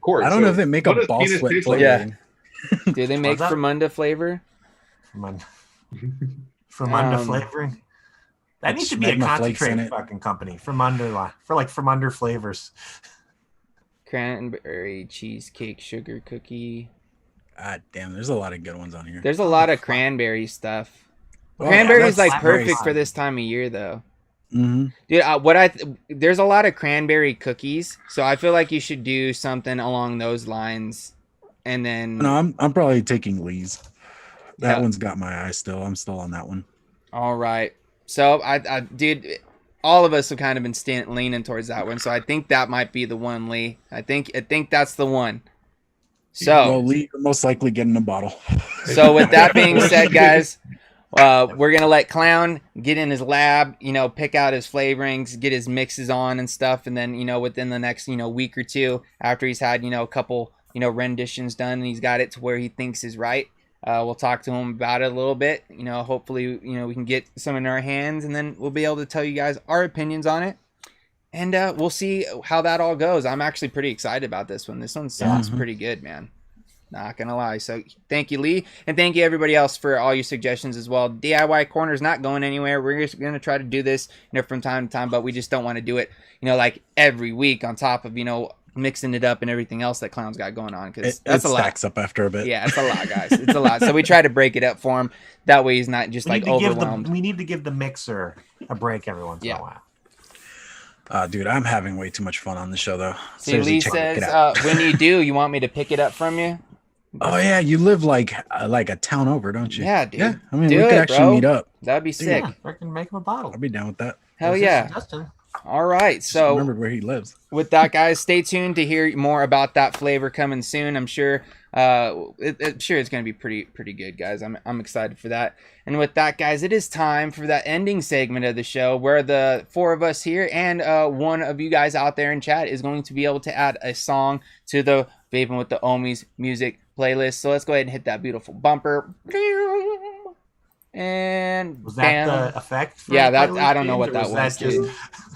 Court, I don't know if they make what a does ball penis sweat taste like? flavoring. Do they make What's that? Fremunda flavor? Fremunda flavoring. That needs to be a Schmegma flakes in concentrate it. fucking company. Fremunda for like Fremunda flavors. Cranberry cheesecake sugar cookie. Ah, damn, there's a lot of good ones on here. There's a lot of cranberry stuff. Oh, Cranberry yeah, is like that's perfect blackberry. for this time of year, though. Mm-hmm. Dude, there's a lot of cranberry cookies, so I feel like you should do something along those lines, and then No, I'm probably taking Lee's. That Yeah. one's got my eye still. I'm still on that one. all right. So dude, all of us have kind of been leaning towards that one, so I think that might be the one, Lee. I think that's the one. Well, So, Lee, you're most likely getting a bottle. so with that being said, guys, we're gonna let Clown get in his lab, pick out his flavorings, get his mixes on and stuff, and then within the next week or two, after he's had a couple renditions done and he's got it to where he thinks is right, we'll talk to him about it a little bit. Hopefully we can get some in our hands, and then we'll be able to tell you guys our opinions on it, and we'll see how that all goes. I'm actually pretty excited about this one. This one sounds pretty good, man. Not gonna lie. So thank you, Lee, and thank you everybody else for all your suggestions as well. DIY Corner is not going anywhere. We're just gonna try to do this, from time to time, but we just don't want to do it, like every week on top of mixing it up and everything else that Clown's got going on, because that's a lot. Stacks up after a bit. Yeah, it's a lot, guys. It's a lot. So we try to break it up for him. That way he's not just overwhelmed. We need to give the mixer a break every once in a while. Dude, I'm having way too much fun on the show, though. See, Seriously, Lee check says, it out. when you do, you want me to pick it up from you? Oh yeah, you live like a town over, don't you? Yeah, dude. Yeah, I mean, Do we could it, actually bro. meet up. That'd be sick. Yeah, freaking make him a bottle. I'll be down with that. Hell That's yeah. Justin. All right. Just So remembered where he lives. with that, guys, stay tuned to hear more about that flavor coming soon. I'm sure it's going to be pretty good, guys. I'm excited for that. And with that, guys, it is time for that ending segment of the show where the four of us here and one of you guys out there in chat is going to be able to add a song to the Vaping with the Ohmies music playlist. So let's go ahead and hit that beautiful bumper. And Was that bam. the effect? For Yeah, the that playlist I don't know games, what or that was. just, Dude.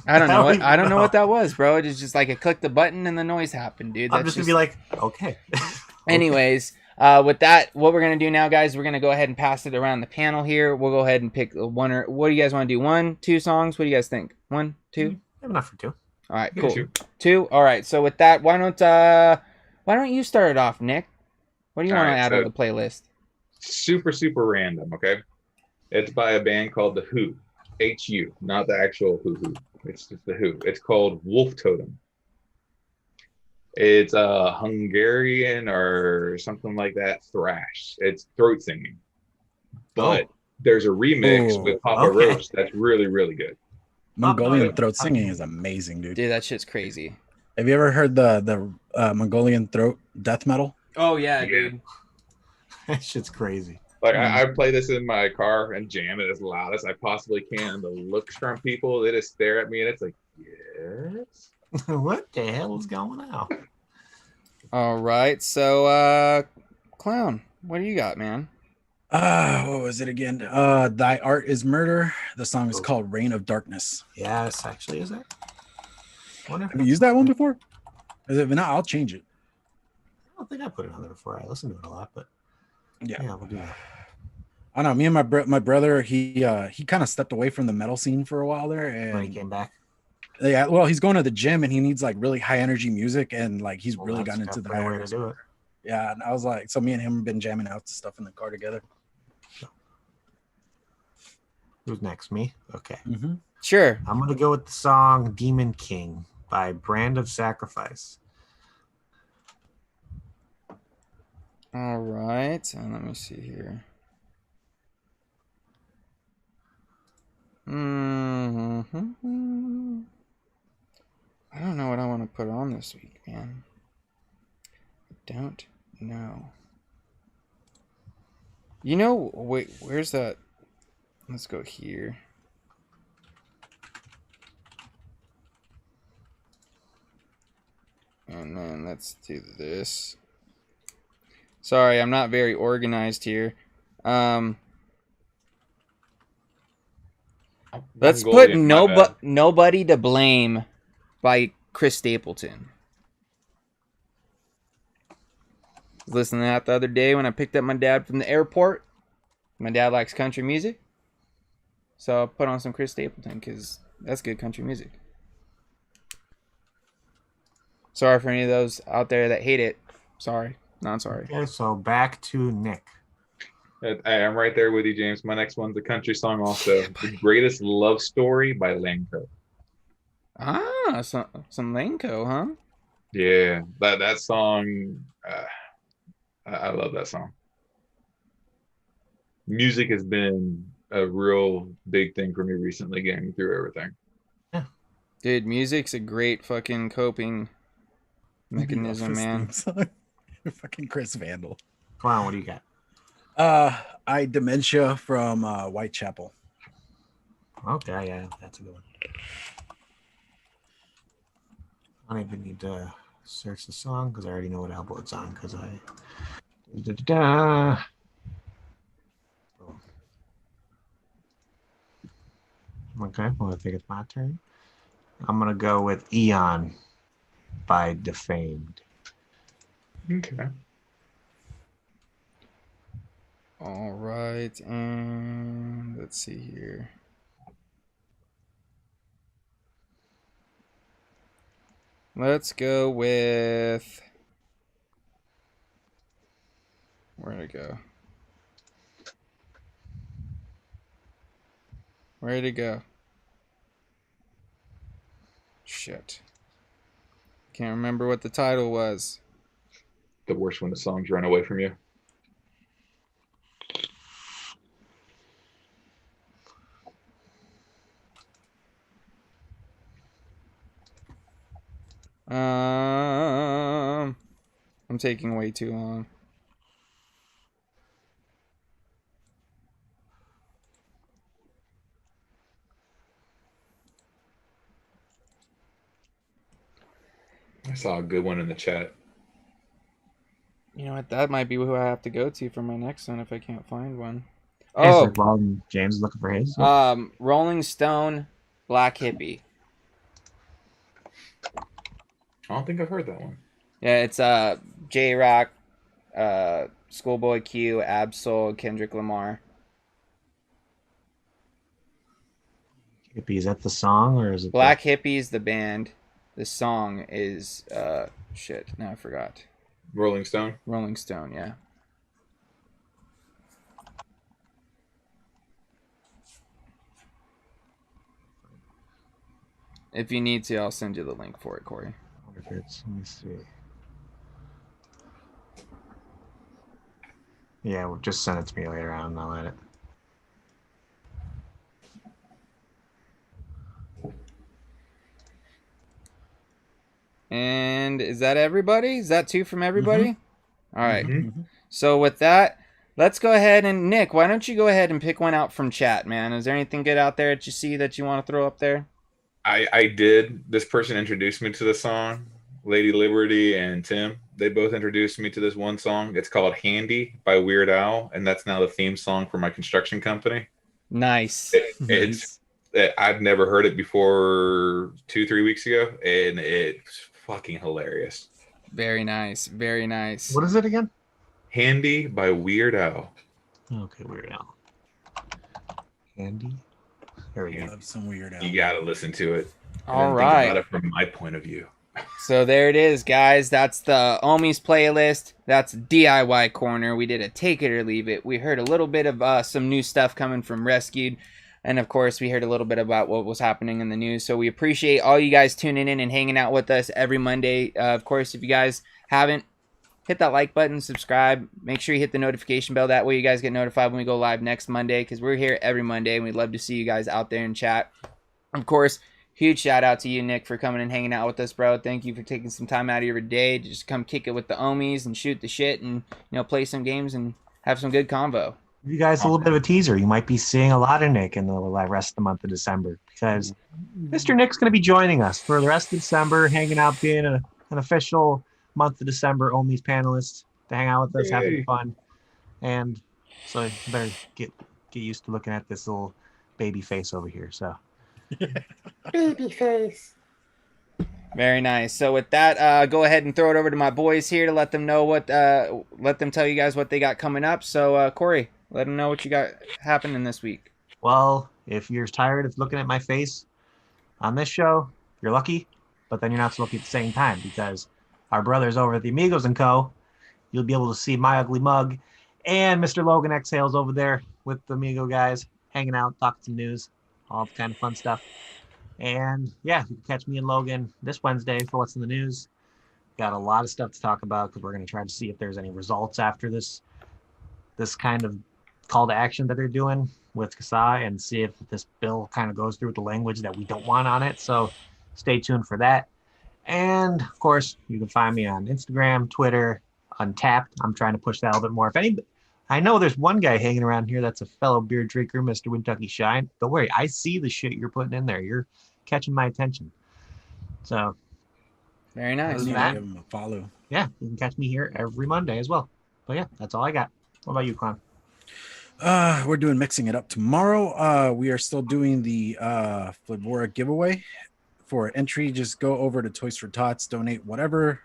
I don't know I what don't I don't know know. what that was, bro. It's just like I clicked the button and the noise happened, dude. I'm That's just gonna be like, okay. Anyways, with that, what we're gonna do now, guys, we're gonna go ahead and pass it around the panel here. We'll go ahead and pick one or what do you guys want to do? 1, 2 songs? What do you guys think? 1, 2? I have enough for two. All right, Yeah, cool. two. 2. All right. So with that, why don't you start it off, Nick? What do you All want to right, add so- on the playlist? Super random. Okay, it's by a band called the Who. H-U, not the actual Who. It's just the Who. It's called Wolf Totem. It's Hungarian or something like that thrash. It's throat singing, but there's a remix Oh, with Papa okay. Roach that's really good. Mongolian no. throat singing is amazing, dude. Dude, that shit's crazy. Have you ever heard the Mongolian throat death metal? Oh yeah, dude. That shit's crazy. Like I play this in my car and jam it as loud as I possibly can. And the looks from people, they just stare at me and it's like, yes. What the hell is going on? All right. So Clown, what do you got, man? What was it again? Thy Art is Murder. The song is called Reign of Darkness. Yes, actually, is it? Have you used that one before? If not, I'll change it. I don't think I put it on there before. I listened to it a lot, but Yeah. we'll do that. I don't know. Me and my brother, he kind of stepped away from the metal scene for a while there, When he and came back. yeah, well, he's going to the gym and he needs like really high energy music, and like he's Well, really that's gotten into the definitely high a way to energy. do it. Yeah, and I was like, so me and him have been jamming out stuff in the car together. Who's next? Me? Okay. Mm-hmm. Sure. I'm going to go with the song Demon King by Brand of Sacrifice. All right. Let me see here. I don't know what I want to put on this week, man. don't know. You know, wait, where's that? Let's go here. And then let's do this. Sorry, I'm not very organized here. Let's put Mongolian, my bad. Nobody to Blame by Chris Stapleton. Listening to that the other day when I picked up my dad from the airport. My dad likes country music. So I put on some Chris Stapleton because that's good country music. Sorry for any of those out there that hate it. Sorry. Not sorry. Okay, so back to Nick. I am right there with you, James. My next one's a country song also. The Greatest Love Story by Lanco. Ah, some Lanco, huh? Yeah, that song, I love that song. Music has been a real big thing for me recently, getting through everything. Yeah. Dude, music's a great fucking coping mechanism, man. Fucking Chris Vandal. Come on, what do you got? I Dementia from Whitechapel. Okay, yeah, that's a good one. I don't even need to search the song because I already know what album it's on because I. Da-da-da. Okay, well, I think it's my turn. I'm gonna go with Eon by Defamed. Okay. All right, and let's see here. Let's go with... Where'd it go? Where'd it go? Shit. Can't remember what the title was. The worst when the songs run away from you. I'm taking way too long. I saw a good one in the chat. You know what? That might be who I have to go to for my next one if I can't find one. Oh, Oh, well, James is looking for his. Rolling Stone, Black Hippie. I don't think I've heard that one. Yeah, it's J-Rock, Schoolboy Q, Absol, Kendrick Lamar. Hippie, is that the song or is it Black Hippie's the band. The song is shit. Now I forgot. Rolling Stone. Rolling Stone, yeah. If you need to, I'll send you the link for it, Corey. Let me see. Yeah, well, just send it to me later on and I'll edit. And is that everybody? Is that two from everybody? All right. Mhm. So with that, let's go ahead and Nick, why don't you go ahead and pick one out from chat, man? Is there anything good out there that you see that you want to throw up there? I did. This person introduced me to the song. Lady Liberty and Tim. They both introduced me to this one song. It's called Handy by Weird Al, and that's now the theme song for my construction company. Nice. I've never heard it before 2-3 weeks ago, and it's fucking hilarious. Very nice. Very nice. What is it again? Handy by Weird Al. Okay, Weird Al. Handy. There we I go. love some Weird Al. You gotta listen to it. And All then right. think about it from my point of view. So there it is, guys. That's the Ohmies playlist. That's DIY Corner. We did a take it or leave it. We heard a little bit of some new stuff coming from Rescued. And, of course, we heard a little bit about what was happening in the news. So we appreciate all you guys tuning in and hanging out with us every Monday. Of course, if you guys haven't, hit that like button, subscribe. Make sure you hit the notification bell. That way you guys get notified when we go live next Monday because we're here every Monday, and we'd love to see you guys out there in chat. Of course, huge shout out to you, Nick, for coming and hanging out with us, bro. Thank you for taking some time out of your day to just come kick it with the Ohmies and shoot the shit and play some games and have some good convo. You guys a little bit of a teaser. You might be seeing a lot of Nick in the rest of the month of December because Mr. Nick's going to be joining us for the rest of December, hanging out, being an official month of December Ohmies panelist to hang out with us, having fun. And so you better get used to looking at this little baby face over here. So Baby face. Very nice. So with that, go ahead and throw it over to my boys here to let them know let them tell you guys what they got coming up. So Corey, let them know what you got happening this week. Well, if you're tired of looking at my face on this show, you're lucky, but then you're not so lucky at the same time because our brothers over at the Amigos & Co., you'll be able to see my ugly mug and Mr. Logan Exhales over there with the Amigo guys hanging out, talking some news, all kind of fun stuff. And yeah, you can catch me and Logan this Wednesday for What's in the News. Got a lot of stuff to talk about because we're going to try to see if there's any results after this kind of call to action that they're doing with Kasai and see if this bill kind of goes through with the language that we don't want on it. So stay tuned for that. And of course, you can find me on Instagram, Twitter, Untapped. I'm trying to push that a little bit more. If anybody, I know there's one guy hanging around here that's a fellow beer drinker, Mr. Kentucky Shine. Don't worry, I see the shit you're putting in there. You're catching my attention. So very nice. Give him a follow. Yeah, you can catch me here every Monday as well. But yeah, that's all I got. What about you, Clown? We're doing Mixing It Up tomorrow. We are still doing the Flavora giveaway. For entry, just go over to Toys for Tots, donate whatever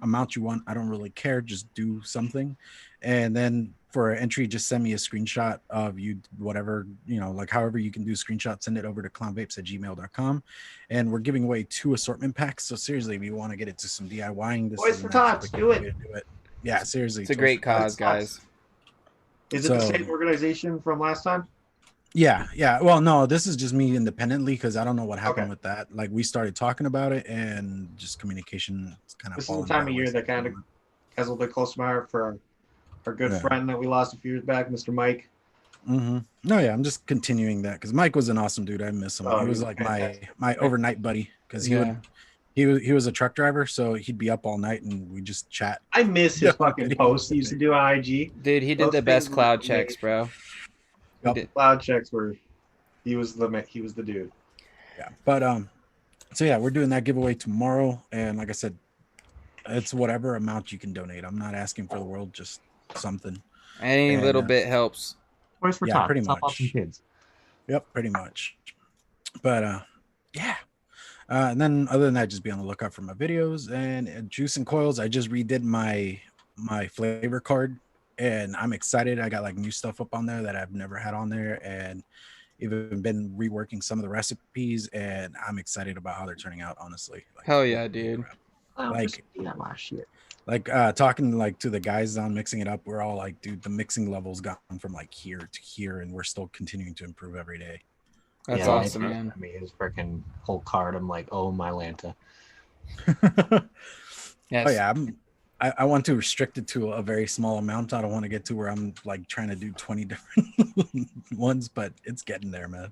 amount you want. I don't really care. Just do something. And then for entry, just send me a screenshot of you, whatever, like however you can do screenshot, send it over to clownvapes@gmail.com. And we're giving away 2 assortment packs. So seriously, if you want to get into some DIYing, Toys for Tots, do it. Yeah, seriously. It's a great cause, guys. Is it the same organization from last time? Yeah. Well, no, this is just me independently because I don't know what happened with that. Like we started talking about it and just communication kind of. This is the time of year that kind of has a little bit close to my heart for our good friend that we lost a few years back, Mr. Mike. Mm-hmm. No, yeah, I'm just continuing that because Mike was an awesome dude. I miss him. He was like my overnight buddy because he was a truck driver, so he'd be up all night and we just chat. I miss his fucking posts he used to do on IG. Dude, he did the best cloud checks, bro. Cloud checks were he was the dude. Yeah, but so yeah, we're doing that giveaway tomorrow, and like I said, it's whatever amount you can donate. I'm not asking for the world, just something. Any little bit helps. Toys for Tots. Pretty much. Kids. Yep, pretty much. But yeah. And then other than that, just be on the lookout for my videos and Juice and Coils. I just redid my flavor card and I'm excited. I got like new stuff up on there that I've never had on there and even been reworking some of the recipes and I'm excited about how they're turning out, honestly. Like, hell yeah, dude. Like talking like to the guys on Mixing It Up, we're all like, dude, the mixing level's gone from like here to here and we're still continuing to improve every day. That's awesome, man. I mean, his freaking whole card. I'm like, oh my Lanta. Yes. Oh yeah, I want to restrict it to a very small amount. I don't want to get to where I'm like trying to do 20 different ones, but it's getting there, man.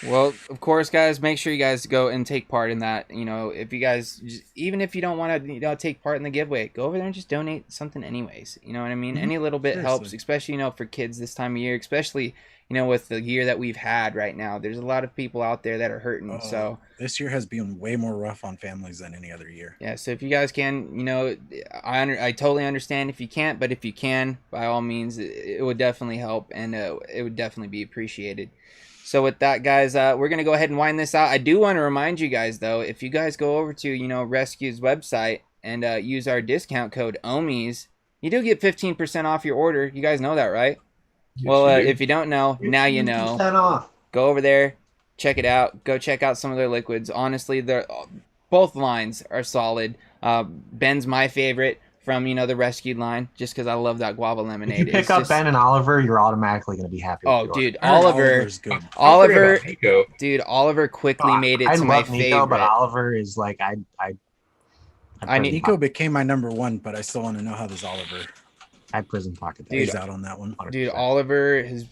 Well, of course, guys, make sure you guys go and take part in that. If you guys, even if you don't want to, take part in the giveaway, go over there and just donate something anyways. You know what I mean? Mm-hmm. Any little bit helps, especially, for kids this time of year, especially, with the year that we've had right now. There's a lot of people out there that are hurting. So this year has been way more rough on families than any other year. Yeah. So if you guys can, I totally understand if you can't, but if you can, by all means, it would definitely help and it would definitely be appreciated. So with that, guys, we're going to go ahead and wind this out. I do want to remind you guys, though, if you guys go over to, Rescue's website and use our discount code Ohmies, you do get 15% off your order. You guys know that, right? Yes, well, if you don't know, now you know. Off. Go over there, check it out. Go check out some of their liquids. Honestly, both lines are solid. Ben's my favorite from, the Rescued line, just because I love that guava lemonade. If you pick up Ben and Oliver, you're automatically going to be happy. Oh, dude, Oliver quickly made it to my favorite. Nico, but Oliver is like, Nico became my number one, but I still want to know how this Oliver. I prison pocket plays out on that one. 100%. Dude, Oliver is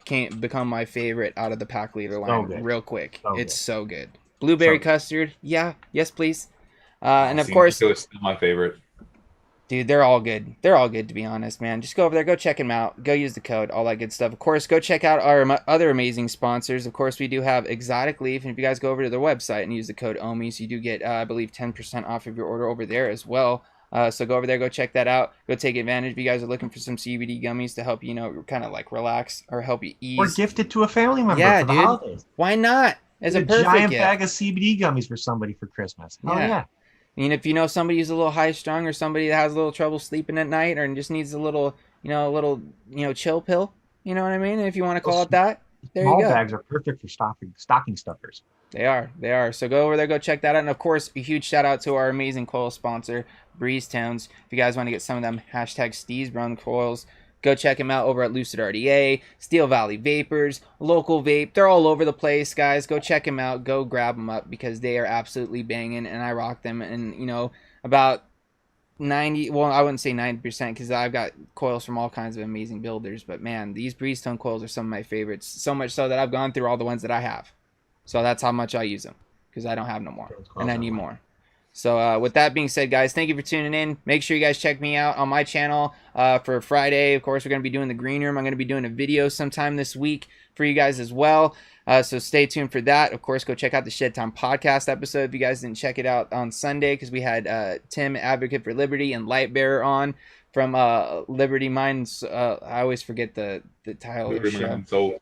become my favorite out of the pack leader So line good. real quick. So It's good. so good. Blueberry So good. custard, yeah, yes please. And of See, course, Nico is still my favorite. dude, they're all good. They're all good, to be honest, man. Just go over there, go check them out, go use the code, all that good stuff. Of course, go check out our other amazing sponsors. Of course, we do have Exotic Leaf, and if you guys go over to their website and use the code Ohmies, you do get, I believe, 10% off of your order over there as well. So go over there, go check that out, go take advantage. If you guys are looking for some CBD gummies to help you, kind of like relax or help you ease. Or gift it to a family member Yeah, for the dude. holidays. Why not? As a Get perfect giant gift. bag of CBD gummies for somebody for Christmas. Oh Yeah. yeah. And if you know somebody who's a little high strung, or somebody that has a little trouble sleeping at night, or just needs a little, chill pill, you know what I mean? If you want to call it that, there you Small go. bags are perfect for stocking stuffers. They are. So go over there, go check that out. And of course, a huge shout out to our amazing coil sponsor, Breeze Tones. If you guys want to get some of them #Steez Run coils, go check them out over at Lucid RDA, Steel Valley Vapors, Local Vape. They're all over the place, guys. Go check them out. Go grab them up because they are absolutely banging, and I rock them. And, about 90, well, I wouldn't say 90% because I've got coils from all kinds of amazing builders. But, man, these Breeze Tone coils are some of my favorites. So much so that I've gone through all the ones that I have. So that's how much I use them because I don't have no more, and I need more. So with that being said, guys, thank you for tuning in. Make sure you guys check me out on my channel for Friday. Of course, we're going to be doing the green room. I'm going to be doing a video sometime this week for you guys as well. So stay tuned for that. Of course, go check out the Shed Time podcast episode if you guys didn't check it out on Sunday, because we had Tim, Advocate for Liberty, and Lightbearer on from Liberty Minds. I always forget the title of the Liberty show. Mind and Soul.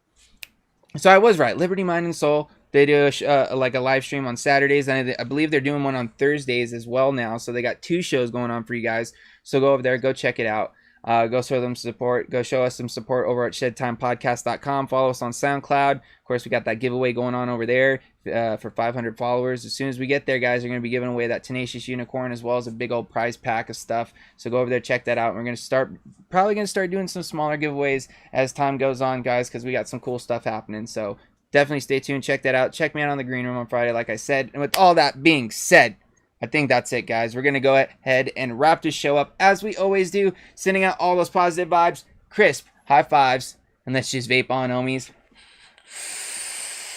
So I was right. Liberty Mind and Soul. They do like a live stream on Saturdays, and I believe they're doing one on Thursdays as well now. So they got 2 shows going on for you guys. So go over there, go check it out. Go show them support. Go show us some support over at ShedTimePodcast.com. Follow us on SoundCloud. Of course, we got that giveaway going on over there for 500 followers. As soon as we get there, guys, we're going to be giving away that Tenacious Unicorn as well as a big old prize pack of stuff. So go over there, check that out. We're going to probably start doing some smaller giveaways as time goes on, guys, because we got some cool stuff happening. So definitely stay tuned. Check that out. Check me out on the green room on Friday, like I said. And with all that being said, I think that's it, guys. We're going to go ahead and wrap this show up as we always do, sending out all those positive vibes, crisp high fives, and let's just vape on, homies.